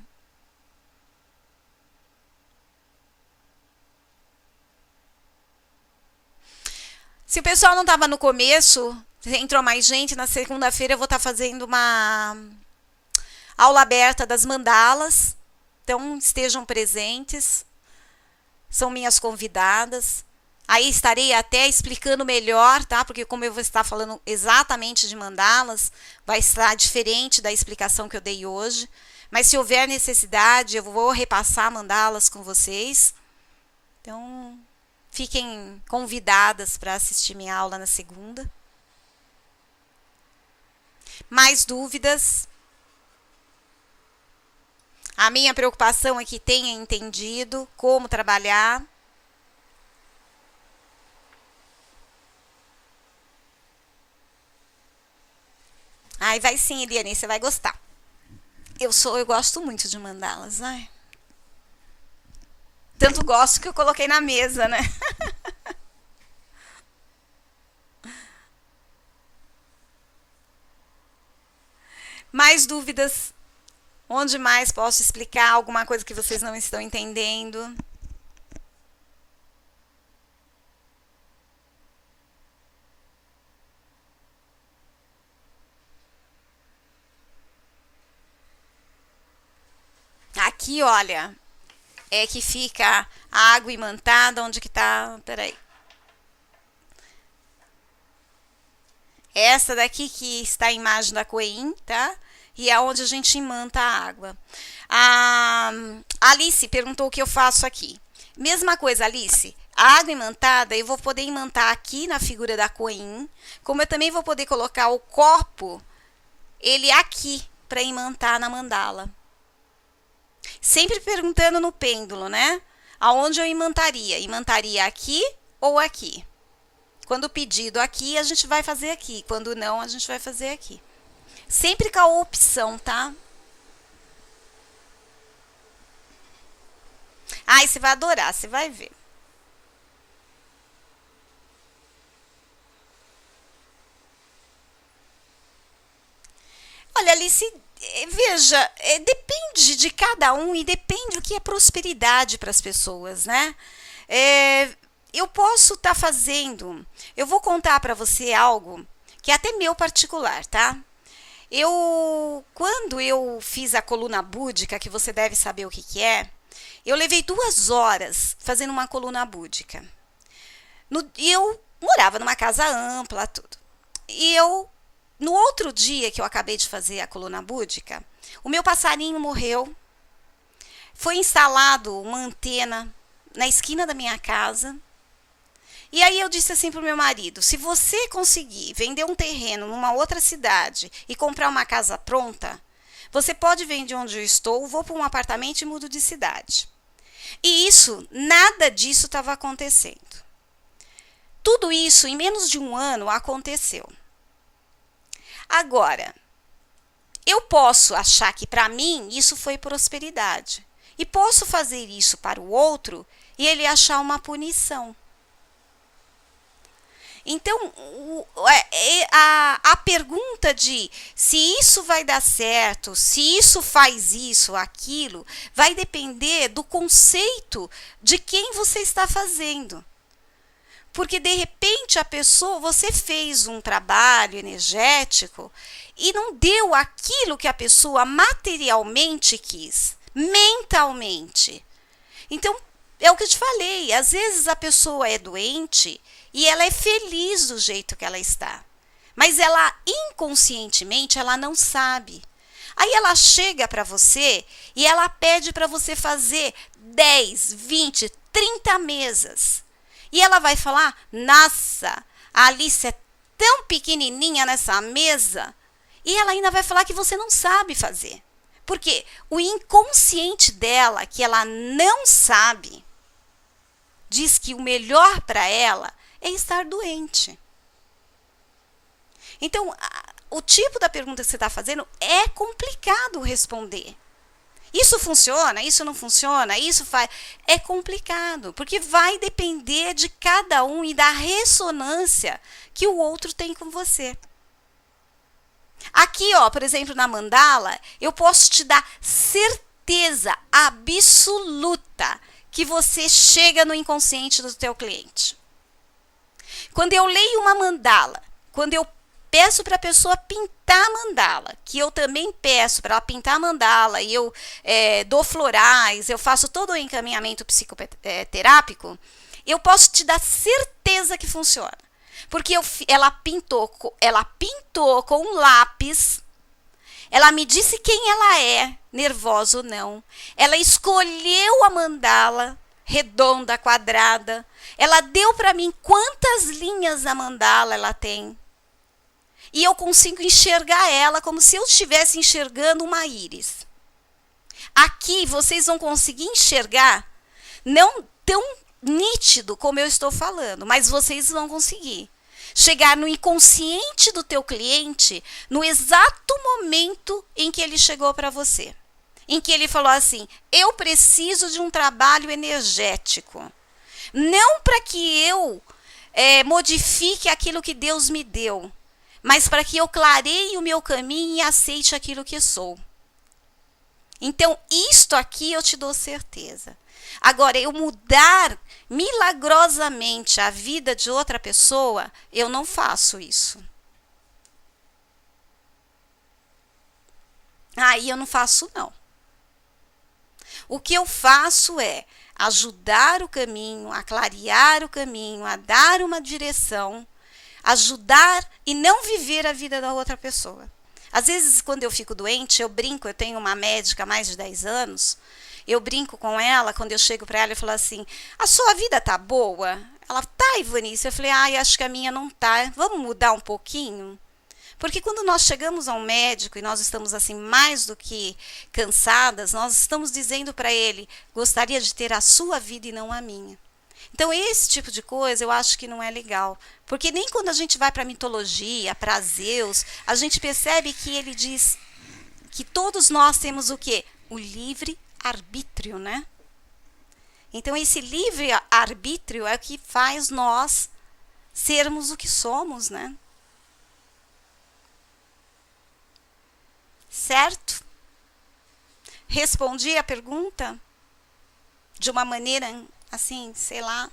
Se o pessoal não estava no começo, entrou mais gente, na segunda-feira eu vou estar fazendo uma aula aberta das mandalas. Então, estejam presentes. São minhas convidadas. Aí estarei até explicando melhor, tá? Porque como eu vou estar falando exatamente de mandalas, vai estar diferente da explicação que eu dei hoje. Mas se houver necessidade, eu vou repassar mandalas com vocês. Então, fiquem convidadas para assistir minha aula na segunda. Mais dúvidas? A minha preocupação é que tenha entendido como trabalhar. Ai, vai sim, Eliane, você vai gostar. Eu gosto muito de mandalas, ai. Tanto gosto que eu coloquei na mesa, né? Mais dúvidas? Onde mais posso explicar alguma coisa que vocês não estão entendendo? Aqui, olha, é que fica a água imantada, onde que tá? Peraí. Essa daqui que está a imagem da Coen, tá? E é onde a gente imanta a água. A Alice perguntou o que eu faço aqui. Mesma coisa, Alice. A água imantada, eu vou poder imantar aqui na figura da Coen, como eu também vou poder colocar o copo, ele aqui, para imantar na mandala. Sempre perguntando no pêndulo, né? Aonde eu imantaria? Imantaria aqui ou aqui? Quando o pedido aqui, a gente vai fazer aqui. Quando não, a gente vai fazer aqui. Sempre com a opção, tá? Ai, você vai adorar, você vai ver. Olha, Alice, veja, depende de cada um e depende do que é prosperidade para as pessoas, né? Eu posso estar fazendo, eu vou contar para você algo que é até meu particular, tá? Quando eu fiz a coluna búdica, que você deve saber o que é, eu levei 2 horas fazendo uma coluna búdica. E eu morava numa casa ampla, tudo. E no outro dia que eu acabei de fazer a coluna búdica, o meu passarinho morreu. Foi instalado uma antena na esquina da minha casa. E aí eu disse assim para o meu marido, se você conseguir vender um terreno numa outra cidade e comprar uma casa pronta, você pode vender onde eu estou, vou para um apartamento e mudo de cidade. E nada disso estava acontecendo. Tudo isso em menos de 1 ano aconteceu. Agora, eu posso achar que para mim isso foi prosperidade. E posso fazer isso para o outro e ele achar uma punição. Então, a pergunta de se isso vai dar certo, se isso faz isso, aquilo, vai depender do conceito de quem você está fazendo. Porque, de repente, você fez um trabalho energético e não deu aquilo que a pessoa materialmente quis, mentalmente. Então, é o que eu te falei, às vezes a pessoa é doente e ela é feliz do jeito que ela está. Mas ela, inconscientemente, ela não sabe. Aí ela chega para você e ela pede para você fazer 10, 20, 30 mesas. E ela vai falar, nossa, a Alice é tão pequenininha nessa mesa. E ela ainda vai falar que você não sabe fazer. Porque o inconsciente dela, que ela não sabe, diz que o melhor para ela é estar doente. Então, o tipo da pergunta que você está fazendo é complicado responder. Isso funciona? Isso não funciona? Isso faz... É complicado, porque vai depender de cada um e da ressonância que o outro tem com você. Aqui, ó, por exemplo, na mandala, eu posso te dar certeza absoluta que você chega no inconsciente do teu cliente. Quando eu leio uma mandala, quando eu peço para a pessoa pintar a mandala, que eu também peço para ela pintar a mandala, e eu dou florais, eu faço todo o encaminhamento psicoterápico, eu posso te dar certeza que funciona. Porque ela pintou com um lápis, ela me disse quem ela é, nervosa ou não. Ela escolheu a mandala redonda, quadrada. Ela deu para mim quantas linhas a mandala ela tem. E eu consigo enxergar ela como se eu estivesse enxergando uma íris. Aqui vocês vão conseguir enxergar, não tão nítido como eu estou falando, mas vocês vão conseguir chegar no inconsciente do teu cliente no exato momento em que ele chegou para você. Em que ele falou assim, eu preciso de um trabalho energético. Não para que eu modifique aquilo que Deus me deu, mas para que eu clareie o meu caminho e aceite aquilo que sou. Então, isto aqui eu te dou certeza. Agora, eu mudar milagrosamente a vida de outra pessoa, eu não faço isso. Aí eu não faço, não. O que eu faço é ajudar o caminho, a clarear o caminho, a dar uma direção, ajudar e não viver a vida da outra pessoa. Às vezes, quando eu fico doente, eu brinco, eu tenho uma médica há mais de 10 anos, eu brinco com ela, quando eu chego para ela e falo assim, a sua vida tá boa? Ela, tá, Ivanice. Eu falei, acho que a minha não tá, vamos mudar um pouquinho? Porque quando nós chegamos a um médico e nós estamos assim mais do que cansadas, nós estamos dizendo para ele, gostaria de ter a sua vida e não a minha. Então, esse tipo de coisa eu acho que não é legal. Porque nem quando a gente vai para a mitologia, para Zeus, a gente percebe que ele diz que todos nós temos o quê? O livre-arbítrio, né? Então, esse livre-arbítrio é o que faz nós sermos o que somos, né? Certo? Respondi a pergunta de uma maneira assim, sei lá,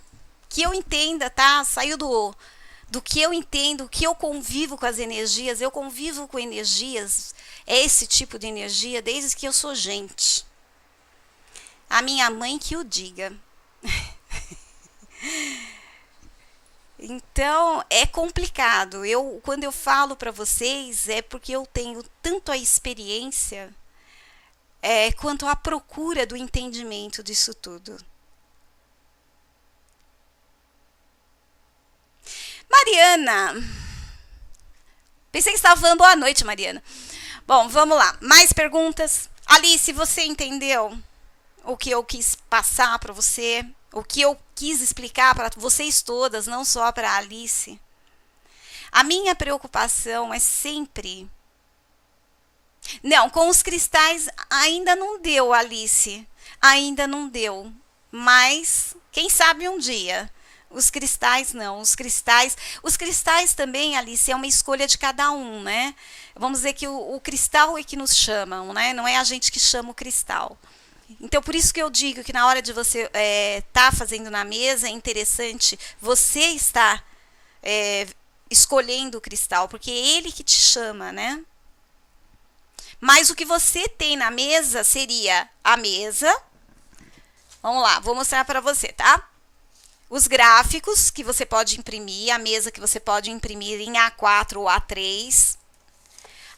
que eu entenda, tá? Saiu do que eu entendo, que eu convivo com as energias. Eu convivo com energias, esse tipo de energia, desde que eu sou gente. A minha mãe que o diga. Então, é complicado. Quando eu falo para vocês, é porque eu tenho tanto a experiência quanto a procura do entendimento disso tudo. Mariana. Pensei que você estava falando boa noite, Mariana. Bom, vamos lá. Mais perguntas? Alice, você entendeu o que eu quis passar para você? O que eu quis explicar para vocês todas, não só para a Alice? A minha preocupação é sempre... Não, com os cristais ainda não deu, Alice. Ainda não deu. Mas, quem sabe um dia... Os cristais não, os cristais também, Alice, é uma escolha de cada um, né? Vamos dizer que o cristal é que nos chamam, né? Não é a gente que chama o cristal. Então, por isso que eu digo que na hora de você tá fazendo na mesa, é interessante você estar escolhendo o cristal, porque é ele que te chama, né? Mas o que você tem na mesa seria a mesa. Vamos lá, vou mostrar para você, tá? Os gráficos que você pode imprimir, a mesa que você pode imprimir em A4 ou A3.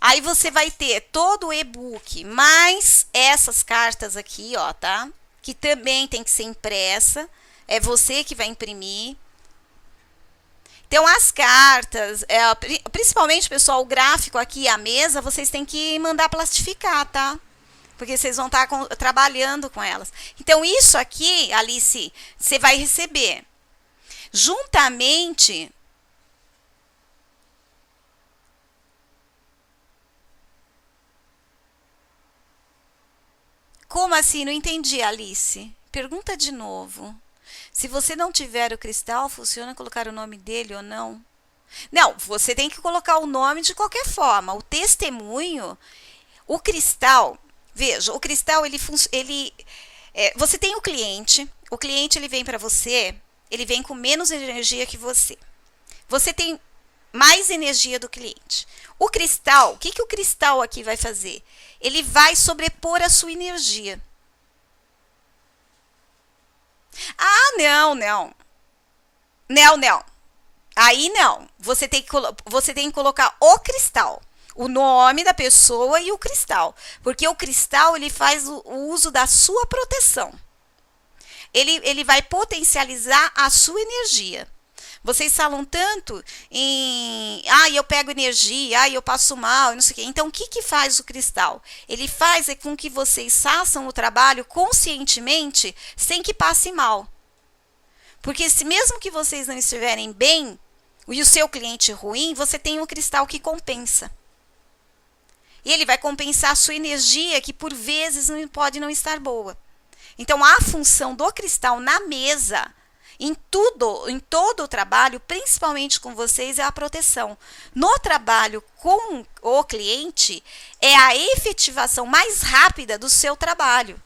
Aí você vai ter todo o e-book, mais essas cartas aqui, ó, tá? Que também tem que ser impressa. É você que vai imprimir. Então, as cartas, principalmente, pessoal, o gráfico aqui, a mesa, vocês têm que mandar plastificar, tá? Porque vocês vão estar trabalhando com elas. Então, isso aqui, Alice, você vai receber. Juntamente... Como assim? Não entendi, Alice. Pergunta de novo. Se você não tiver o cristal, funciona colocar o nome dele ou não? Não, você tem que colocar o nome de qualquer forma. O testemunho, o cristal... Veja, o cristal, você tem o cliente ele vem para você, ele vem com menos energia que você. você tem mais energia do cliente. O cristal, o que o cristal aqui vai fazer? Ele vai sobrepor a sua energia. Ah, não, não. Não, não. Aí não. Você tem que colocar o cristal. O nome da pessoa e o cristal. Porque o cristal, ele faz o uso da sua proteção. Ele vai potencializar a sua energia. Vocês falam tanto em... eu pego energia, eu passo mal, não sei o quê. Então, o que faz o cristal? Ele faz com que vocês façam o trabalho conscientemente, sem que passe mal. Porque mesmo que vocês não estiverem bem, e o seu cliente ruim, você tem um cristal que compensa. E ele vai compensar a sua energia, que por vezes pode não estar boa. Então, a função do cristal na mesa, em todo o trabalho, principalmente com vocês, é a proteção. No trabalho com o cliente, é a efetivação mais rápida do seu trabalho.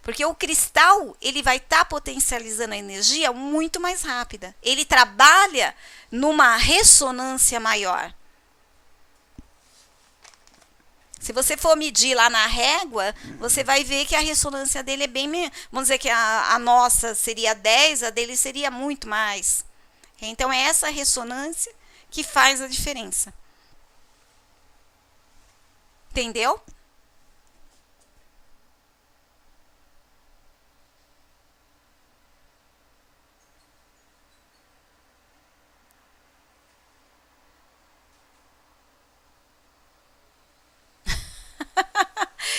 Porque o cristal, ele vai estar potencializando a energia muito mais rápida. Ele trabalha numa ressonância maior. Se você for medir lá na régua, você vai ver que a ressonância dele é bem... Vamos dizer que a nossa seria 10, a dele seria muito mais. Então, é essa ressonância que faz a diferença. Entendeu?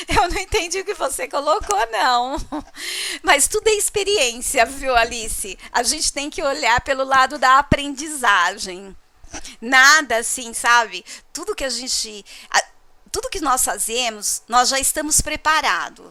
Eu não entendi o que você colocou, não. Mas tudo é experiência, viu, Alice? A gente tem que olhar pelo lado da aprendizagem. Nada assim, sabe? Tudo que nós fazemos, nós já estamos preparados.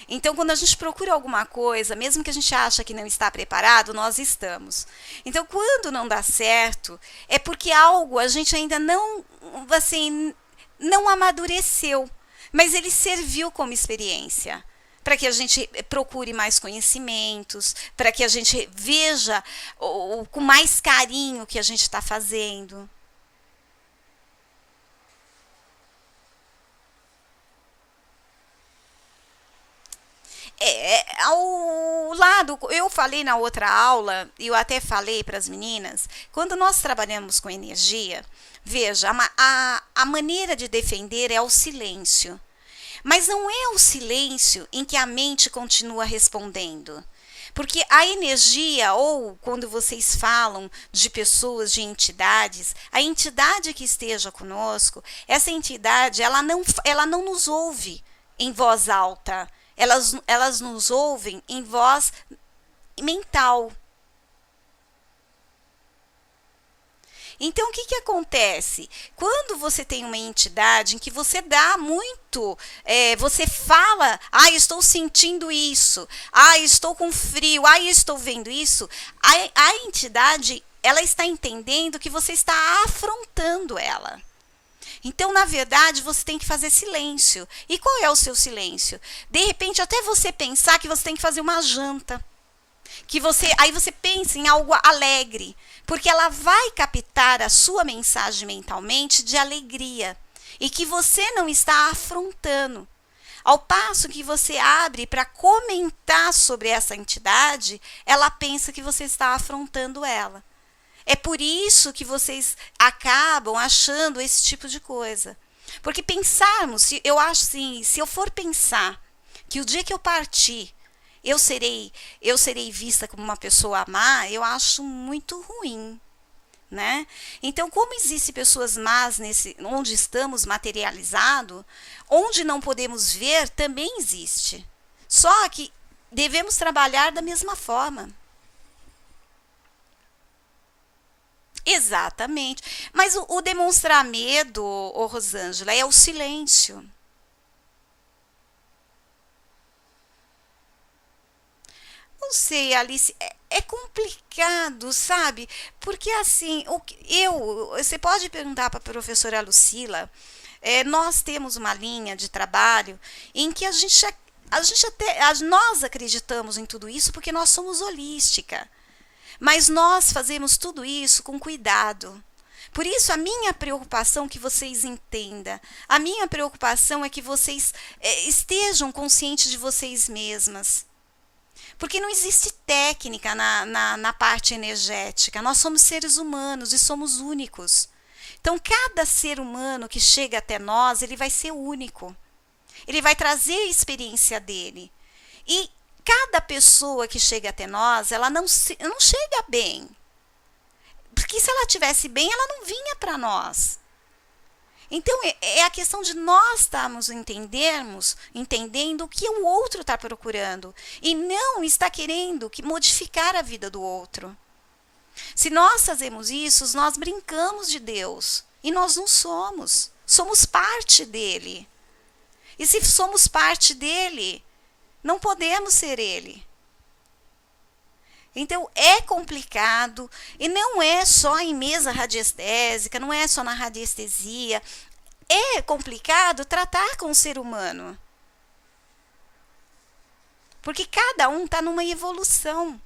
Então, quando a gente procura alguma coisa, mesmo que a gente acha que não está preparado, nós estamos. Então, quando não dá certo, é porque algo a gente ainda não, assim, não amadureceu. Mas ele serviu como experiência, para que a gente procure mais conhecimentos, para que a gente veja com mais carinho o que a gente está fazendo. Ao lado, eu falei na outra aula, e eu até falei para as meninas, quando nós trabalhamos com energia, veja, a maneira de defender é o silêncio. Mas não é o silêncio em que a mente continua respondendo. Porque a energia, ou quando vocês falam de pessoas, de entidades, a entidade que esteja conosco, essa entidade, ela não nos ouve em voz alta. Elas nos ouvem em voz mental. Então, o que acontece? Quando você tem uma entidade em que você dá muito, você fala, estou sentindo isso, estou com frio, estou vendo isso, a entidade, ela está entendendo que você está afrontando ela. Então, na verdade, você tem que fazer silêncio. E qual é o seu silêncio? De repente, até você pensar que você tem que fazer uma janta. Aí você pensa em algo alegre, porque ela vai captar a sua mensagem mentalmente de alegria e que você não está afrontando. Ao passo que você abre para comentar sobre essa entidade, ela pensa que você está afrontando ela. É por isso que vocês acabam achando esse tipo de coisa. Porque pensarmos, eu acho assim, se eu for pensar que o dia que eu partir, eu serei vista como uma pessoa má, eu acho muito ruim, né? Então, como existem pessoas más onde estamos materializados, onde não podemos ver, também existe. Só que devemos trabalhar da mesma forma. Exatamente. Mas o demonstrar medo, Rosângela, é o silêncio. Não sei, Alice, é complicado, sabe? Porque assim, você pode perguntar para a professora Lucila, nós temos uma linha de trabalho em que nós acreditamos em tudo isso porque nós somos holística. Mas nós fazemos tudo isso com cuidado. Por isso, a minha preocupação que vocês entendam, a minha preocupação é que vocês estejam conscientes de vocês mesmas. Porque não existe técnica na parte energética. Nós somos seres humanos e somos únicos. Então, cada ser humano que chega até nós, ele vai ser único. Ele vai trazer a experiência dele. E cada pessoa que chega até nós, ela não chega bem. Porque se ela estivesse bem, ela não vinha para nós. Então, é a questão de nós estarmos entendendo o que o outro está procurando. E não está querendo modificar a vida do outro. Se nós fazemos isso, nós brincamos de Deus. E nós não somos. Somos parte dele. E se somos parte dele, não podemos ser ele. Então, é complicado, e não é só em mesa radiestésica, não é só na radiestesia. É complicado tratar com o ser humano. Porque cada um está numa evolução.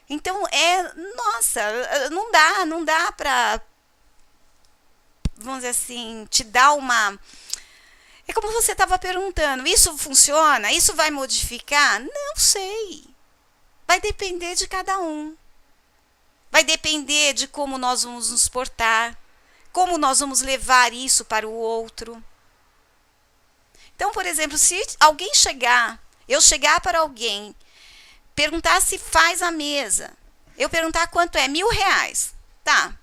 Então, nossa, não dá para, vamos dizer assim, te dar uma... É como você estava perguntando, isso funciona? Isso vai modificar? Não sei. Vai depender de cada um. Vai depender de como nós vamos nos portar, como nós vamos levar isso para o outro. Então, por exemplo, se alguém eu chegar para alguém, perguntar se faz a mesa, eu perguntar quanto é, R$1.000. Tá.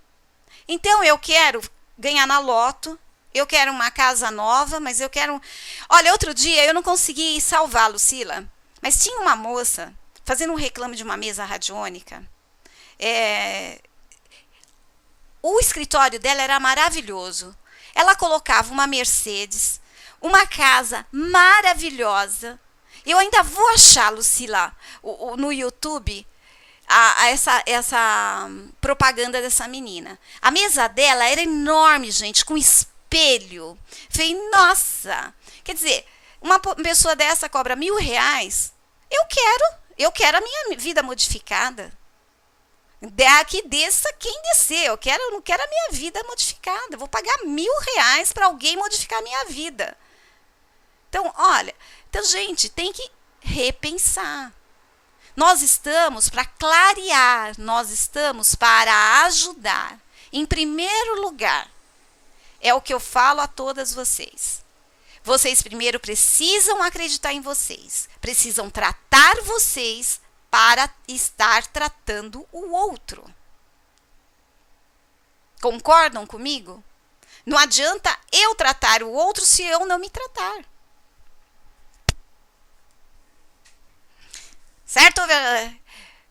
Então, eu quero ganhar na loto, eu quero uma casa nova, mas eu quero... Olha, outro dia eu não consegui salvar, Lucila, mas tinha uma moça fazendo um reclame de uma mesa radiônica. O escritório dela era maravilhoso. Ela colocava uma Mercedes, uma casa maravilhosa. Eu ainda vou achar, Lucila, no YouTube, essa propaganda dessa menina. A mesa dela era enorme, gente, com espelho. Falei, nossa! Quer dizer, uma pessoa dessa cobra R$1.000. Eu quero a minha vida modificada. Que desça quem descer. Eu não quero a minha vida modificada. Eu vou pagar R$1.000 para alguém modificar a minha vida. Então, olha, gente, tem que repensar. Nós estamos para clarear, nós estamos para ajudar. Em primeiro lugar, é o que eu falo a todas vocês. Vocês primeiro precisam acreditar em vocês. Precisam tratar vocês para estar tratando o outro. Concordam comigo? Não adianta eu tratar o outro se eu não me tratar. Certo?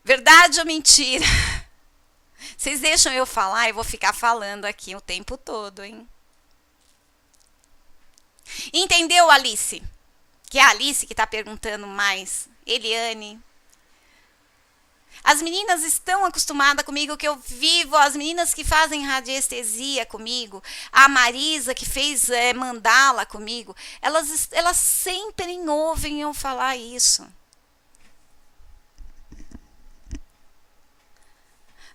Verdade ou mentira? Vocês deixam eu falar, eu vou ficar falando aqui o tempo todo, hein? Entendeu, Alice? Que é a Alice que está perguntando mais. Eliane. As meninas estão acostumadas comigo que eu vivo, as meninas que fazem radiestesia comigo, a Marisa que fez mandala comigo, elas sempre ouvem eu falar isso.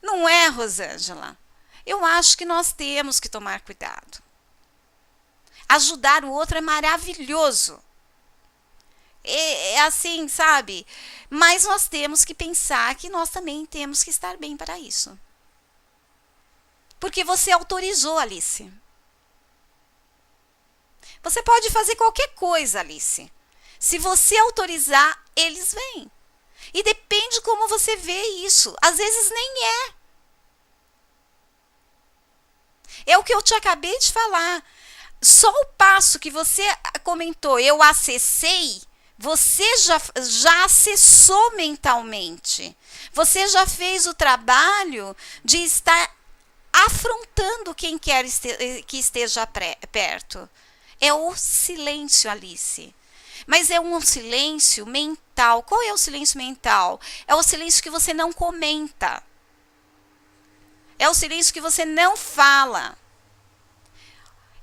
Não é, Rosângela? Eu acho que nós temos que tomar cuidado. Ajudar o outro é maravilhoso. É assim, sabe? Mas nós temos que pensar que nós também temos que estar bem para isso. Porque você autorizou, Alice. Você pode fazer qualquer coisa, Alice. Se você autorizar, eles vêm. E depende como você vê isso. Às vezes nem é. É o que eu te acabei de falar. Só o passo que você comentou, eu acessei, você já acessou mentalmente. Você já fez o trabalho de estar afrontando quem quer que esteja perto. É o silêncio, Alice. Mas é um silêncio mental. Qual é o silêncio mental? É o silêncio que você não comenta. É o silêncio que você não fala.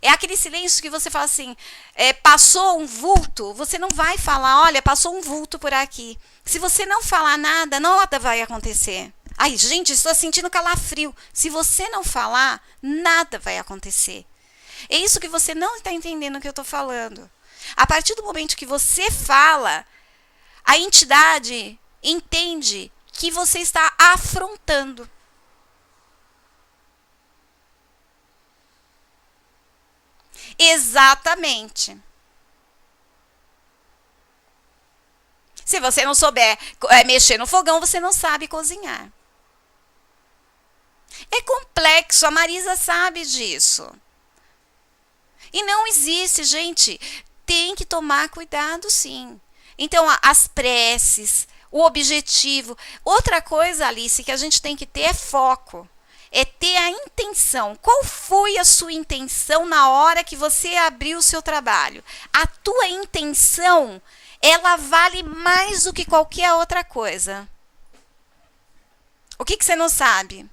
É aquele silêncio que você fala assim, passou um vulto, você não vai falar, olha, passou um vulto por aqui. Se você não falar nada, nada vai acontecer. Ai, gente, estou sentindo calafrio. Se você não falar, nada vai acontecer. É isso que você não está entendendo o que eu estou falando. A partir do momento que você fala, a entidade entende que você está afrontando. Exatamente. Se você não souber mexer no fogão, você não sabe cozinhar. É complexo, a Marisa sabe disso. E não existe, gente. Tem que tomar cuidado, sim. Então, as preces, o objetivo. Outra coisa, Alice, que a gente tem que ter é foco. É ter a intenção. Qual foi a sua intenção na hora que você abriu o seu trabalho? A tua intenção, ela vale mais do que qualquer outra coisa. O que você não sabe?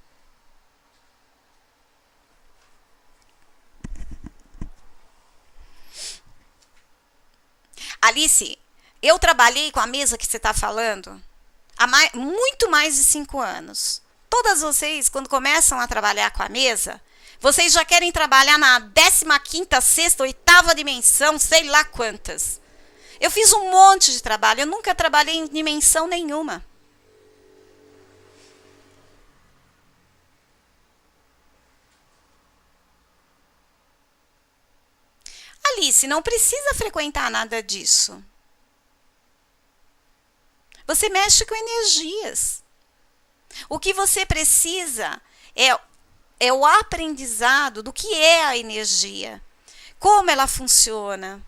Alice, eu trabalhei com a mesa que você está falando há muito mais de 5 anos. Todas vocês, quando começam a trabalhar com a mesa, vocês já querem trabalhar na 15ª, 6ª, 8ª dimensão, sei lá quantas. Eu fiz um monte de trabalho, eu nunca trabalhei em dimensão nenhuma. Alice, não precisa frequentar nada disso. Você mexe com energias. O que você precisa é o aprendizado do que é a energia, como ela funciona.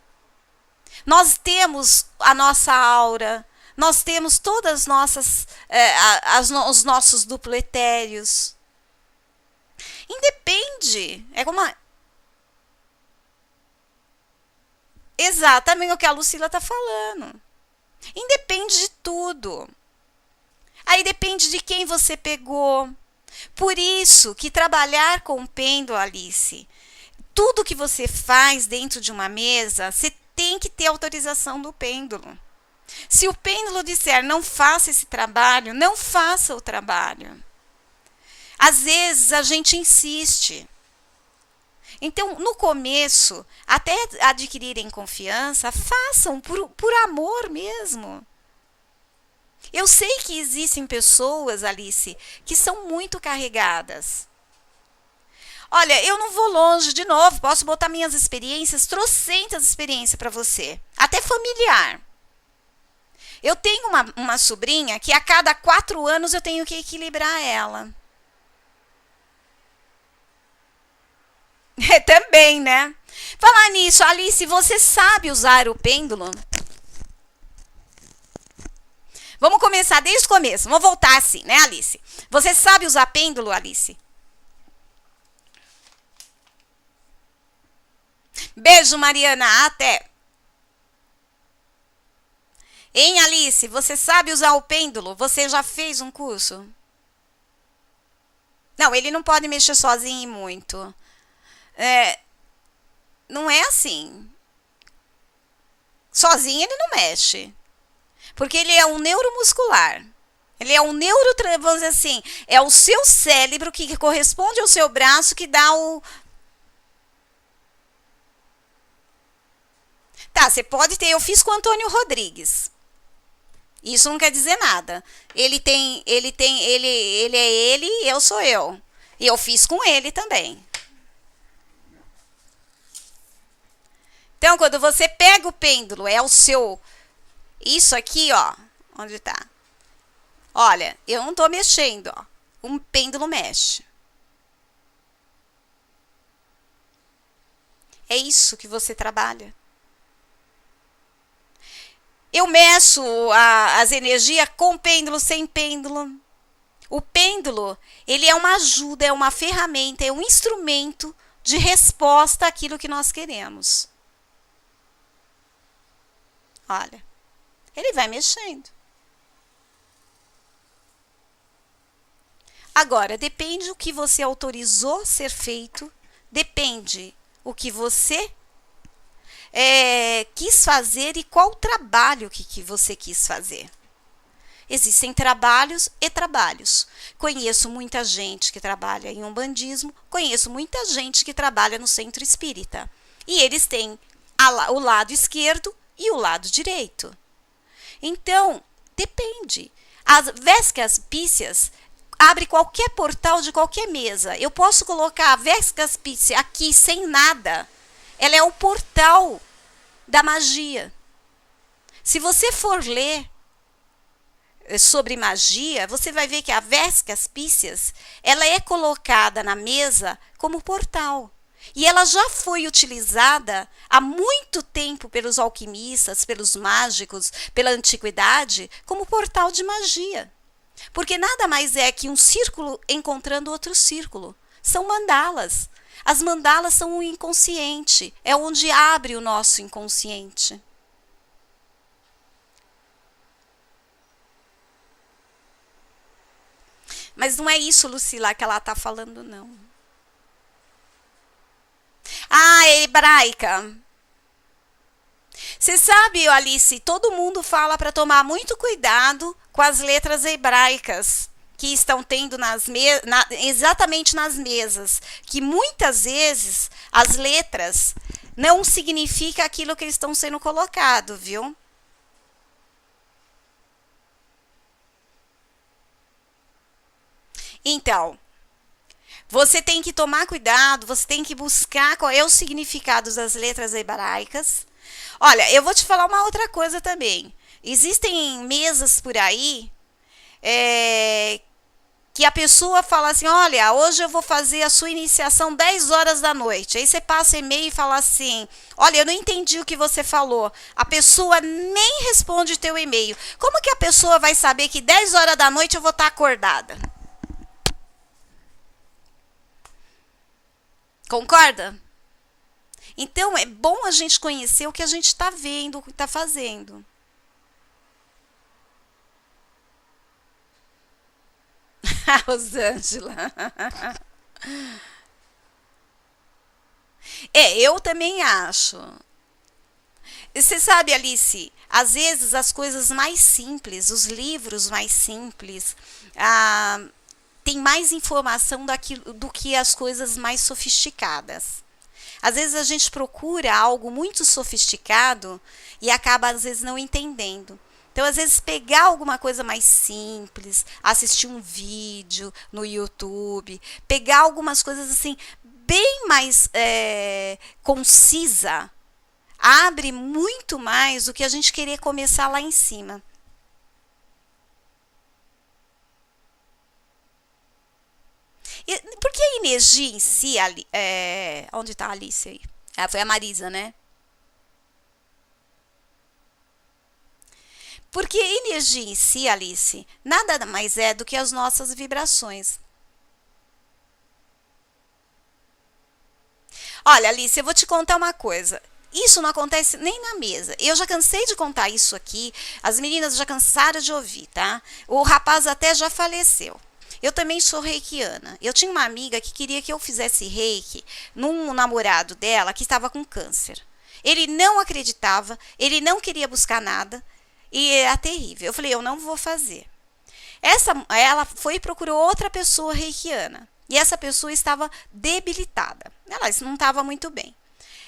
Nós temos a nossa aura, nós temos todas as nossas, os nossos duplo etéreos. Independe. É como exatamente o que a Lucila está falando. Independe de tudo. Aí depende de quem você pegou. Por isso que trabalhar com o pêndulo, Alice, tudo que você faz dentro de uma mesa, você tem que ter autorização do pêndulo. Se o pêndulo disser não faça esse trabalho, não faça o trabalho. Às vezes a gente insiste. Então, no começo, até adquirirem confiança, façam por amor mesmo. Eu sei que existem pessoas, Alice, que são muito carregadas. Olha, eu não vou longe, de novo, posso botar minhas experiências, trocentas experiências para você, até familiar. Eu tenho uma sobrinha que a cada 4 anos eu tenho que equilibrar ela. Também, né? Falar nisso, Alice, você sabe usar o pêndulo? Vamos começar desde o começo. Vamos voltar assim, né, Alice? Você sabe usar pêndulo, Alice? Beijo, Mariana. Até. Hein, Alice? Você sabe usar o pêndulo? Você já fez um curso? Não, ele não pode mexer sozinho muito. Não é assim. Sozinho ele não mexe. Porque ele é um neuromuscular. Ele é um vamos dizer assim, é o seu cérebro que corresponde ao seu braço que dá o... Tá, você pode ter, eu fiz com o Antônio Rodrigues. Isso não quer dizer nada. Ele é ele e eu sou eu. E eu fiz com ele também. Então, quando você pega o pêndulo, é o seu... Isso aqui, ó. Onde tá? Olha, eu não tô mexendo, ó. Um pêndulo mexe. É isso que você trabalha. Eu meço as energias com pêndulo, sem pêndulo. O pêndulo, ele é uma ajuda, é uma ferramenta, é um instrumento de resposta àquilo que nós queremos. Olha, ele vai mexendo. Agora, depende do que você autorizou ser feito, depende o que você quis fazer e qual trabalho que você quis fazer. Existem trabalhos e trabalhos. Conheço muita gente que trabalha em umbandismo, conheço muita gente que trabalha no centro espírita. E eles têm o lado esquerdo e o lado direito. Então, depende. As Vescas Pícias abre qualquer portal de qualquer mesa. Eu posso colocar a Vescas Pícia aqui sem nada. Ela é o portal da magia. Se você for ler sobre magia, você vai ver que a Vescas Pícias, ela é colocada na mesa como portal. E ela já foi utilizada há muito tempo pelos alquimistas, pelos mágicos, pela antiguidade, como portal de magia. Porque nada mais é que um círculo encontrando outro círculo. São mandalas. As mandalas são o inconsciente, é onde abre o nosso inconsciente. Mas não é isso, Lucila, que ela está falando, não. Ah, é hebraica. Você sabe, Alice, todo mundo fala para tomar muito cuidado com as letras hebraicas que estão tendo exatamente nas mesas. Que muitas vezes as letras não significam aquilo que eles estão sendo colocados, viu? Então, você tem que tomar cuidado, você tem que buscar qual é o significado das letras hebraicas. Olha, eu vou te falar uma outra coisa também. Existem mesas por aí que a pessoa fala assim, olha, hoje eu vou fazer a sua iniciação 10 horas da noite. Aí você passa e-mail e fala assim, olha, eu não entendi o que você falou. A pessoa nem responde teu e-mail. Como que a pessoa vai saber que 10 horas da noite eu vou estar acordada? Concorda? Então, é bom a gente conhecer o que a gente está vendo, o que está fazendo. Rosângela. Eu também acho. Você sabe, Alice, às vezes as coisas mais simples, os livros mais simples, tem mais informação do que as coisas mais sofisticadas. Às vezes a gente procura algo muito sofisticado e acaba, às vezes, não entendendo. Então, às vezes, pegar alguma coisa mais simples, assistir um vídeo no YouTube, pegar algumas coisas assim, bem mais concisa, abre muito mais do que a gente querer começar lá em cima. Porque a energia em si, onde está a Alice aí? Foi a Marisa, né? Porque a energia em si, Alice, nada mais é do que as nossas vibrações. Olha, Alice, eu vou te contar uma coisa. Isso não acontece nem na mesa. Eu já cansei de contar isso aqui. As meninas já cansaram de ouvir, tá? O rapaz até já faleceu. Eu também sou reikiana. Eu tinha uma amiga que queria que eu fizesse reiki num namorado dela que estava com câncer. Ele não acreditava, ele não queria buscar nada e era terrível. Eu falei, eu não vou fazer. Ela foi e procurou outra pessoa reikiana. E essa pessoa estava debilitada. Ela não estava muito bem.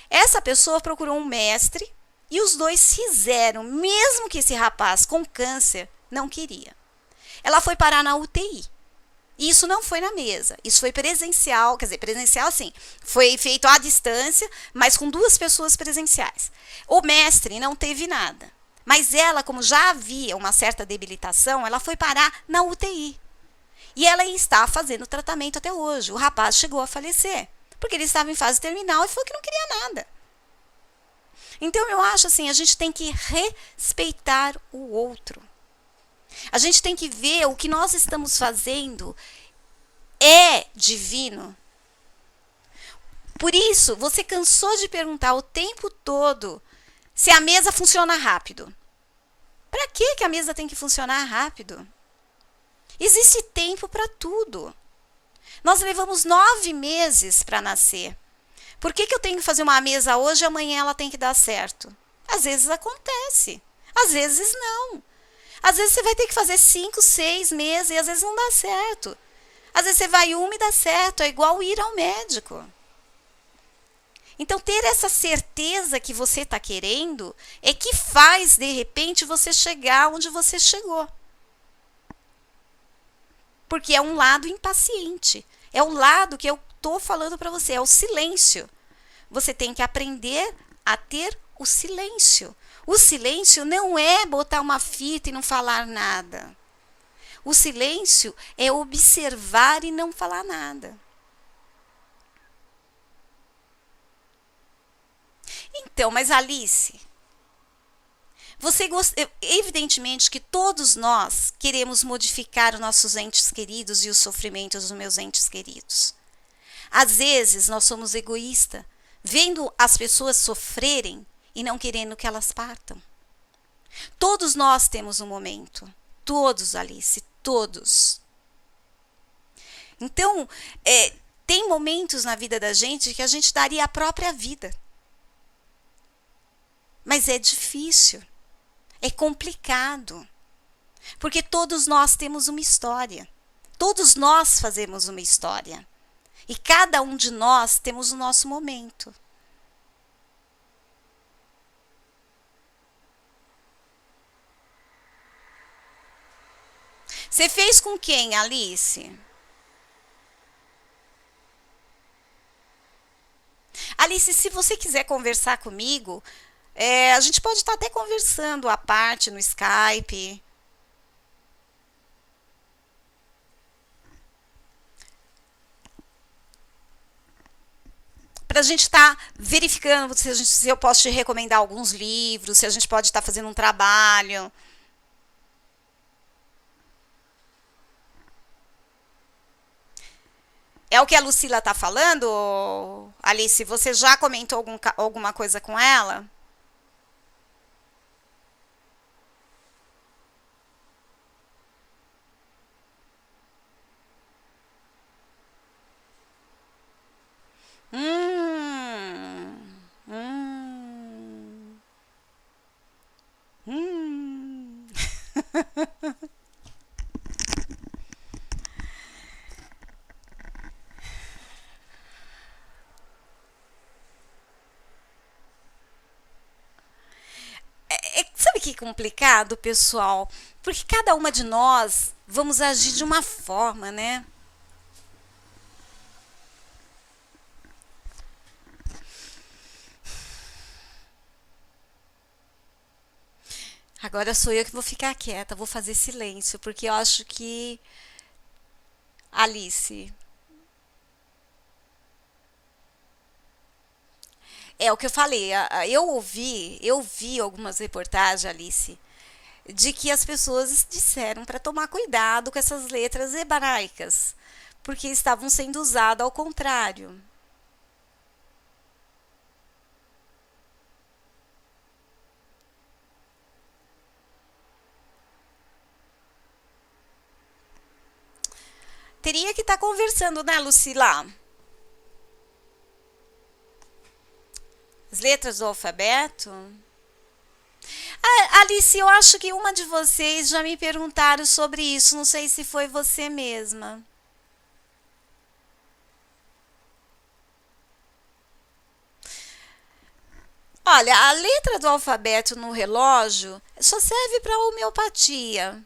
Essa pessoa procurou um mestre e os dois fizeram, mesmo que esse rapaz com câncer não queria. Ela foi parar na UTI. Isso não foi na mesa, isso foi presencial, quer dizer, presencial sim, foi feito à distância, mas com 2 pessoas presenciais. O mestre não teve nada, mas ela, como já havia uma certa debilitação, ela foi parar na UTI. E ela está fazendo tratamento até hoje. O rapaz chegou a falecer, porque ele estava em fase terminal e falou que não queria nada. Então eu acho assim, a gente tem que respeitar o outro. A gente tem que ver o que nós estamos fazendo é divino. Por isso, você cansou de perguntar o tempo todo se a mesa funciona rápido. Para que a mesa tem que funcionar rápido? Existe tempo para tudo. Nós levamos 9 meses para nascer. Por que eu tenho que fazer uma mesa hoje e amanhã ela tem que dar certo? Às vezes acontece, às vezes não. Às vezes você vai ter que fazer 5, 6 meses e às vezes não dá certo. Às vezes você vai uma e dá certo, é igual ir ao médico. Então, ter essa certeza que você está querendo é que faz, de repente, você chegar onde você chegou. Porque é um lado impaciente. É o lado que eu estou falando para você, é o silêncio. Você tem que aprender a ter o silêncio. O silêncio não é botar uma fita e não falar nada. O silêncio é observar e não falar nada. Então, mas Alice, evidentemente que todos nós queremos modificar os nossos entes queridos e os sofrimentos dos meus entes queridos. Às vezes nós somos egoístas, vendo as pessoas sofrerem e não querendo que elas partam. Todos nós temos um momento. Todos, Alice, todos. Então, tem momentos na vida da gente que a gente daria a própria vida. Mas é difícil. É complicado. Porque todos nós temos uma história. Todos nós fazemos uma história. E cada um de nós temos o nosso momento. Você fez com quem, Alice? Alice, se você quiser conversar comigo, a gente pode estar até conversando à parte no Skype. Para a gente estar verificando se eu posso te recomendar alguns livros, se a gente pode estar fazendo um trabalho. É o que a Lucila está falando, Alice? Você já comentou alguma coisa com ela? Hum, hum, hum. Sabe que complicado, pessoal? Porque cada uma de nós vamos agir de uma forma, né? Agora sou eu que vou ficar quieta, vou fazer silêncio, porque eu acho que Alice, é o que eu falei, eu vi algumas reportagens, Alice, de que as pessoas disseram para tomar cuidado com essas letras hebraicas, porque estavam sendo usadas ao contrário. Teria que estar conversando, né, Lucila? As letras do alfabeto? Alice, eu acho que uma de vocês já me perguntaram sobre isso. Não sei se foi você mesma. Olha, a letra do alfabeto no relógio só serve para homeopatia.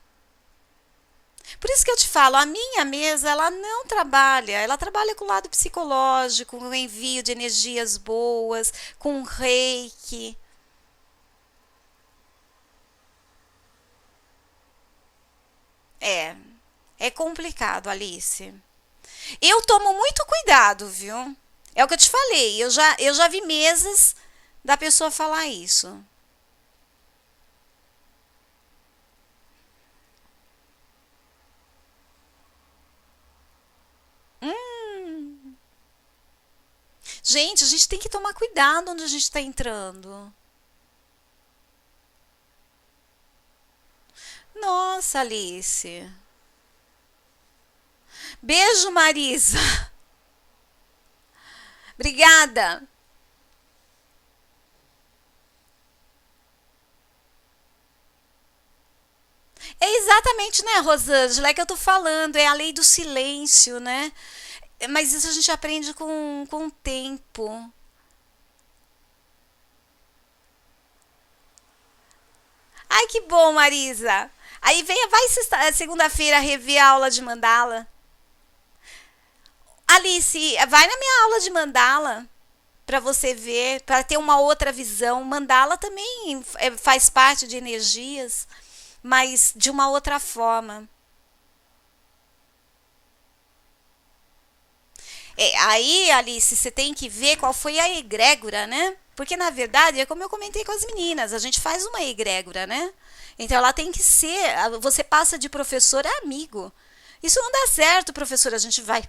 Por isso que eu te falo, a minha mesa, ela não trabalha. Ela trabalha com o lado psicológico, com o envio de energias boas, com o reiki. É, é complicado, Alice. Eu tomo muito cuidado, viu? É o que eu te falei. Eu já vi mesas da pessoa falar isso. Hum. Gente, a gente tem que tomar cuidado onde a gente está entrando. Nossa, Alice. Beijo, Marisa. Obrigada. exatamente, né, Rosângela, é que eu tô falando, é a lei do silêncio, né? Mas isso a gente aprende com o tempo. Ai, que bom, Marisa. Aí venha, vai segunda-feira rever a aula de mandala. Alice, vai na minha aula de mandala para você ver, para ter uma outra visão. Mandala também faz parte de energias, mas de uma outra forma. Aí, Alice, você tem que ver qual foi a egrégora, né? Porque, na verdade, é como eu comentei com as meninas, a gente faz uma egrégora, né? Então, ela tem que ser. Você passa de professor a amigo. Isso não dá certo, professor, a gente vai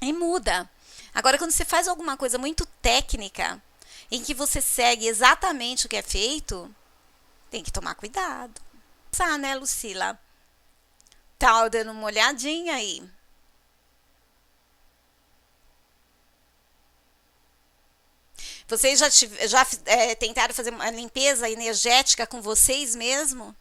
e muda. Agora, quando você faz alguma coisa muito técnica, em que você segue exatamente o que é feito, tem que tomar cuidado. Tá, né, Lucila? Tá dando uma olhadinha aí. Vocês já tentaram fazer uma limpeza energética com vocês mesmo?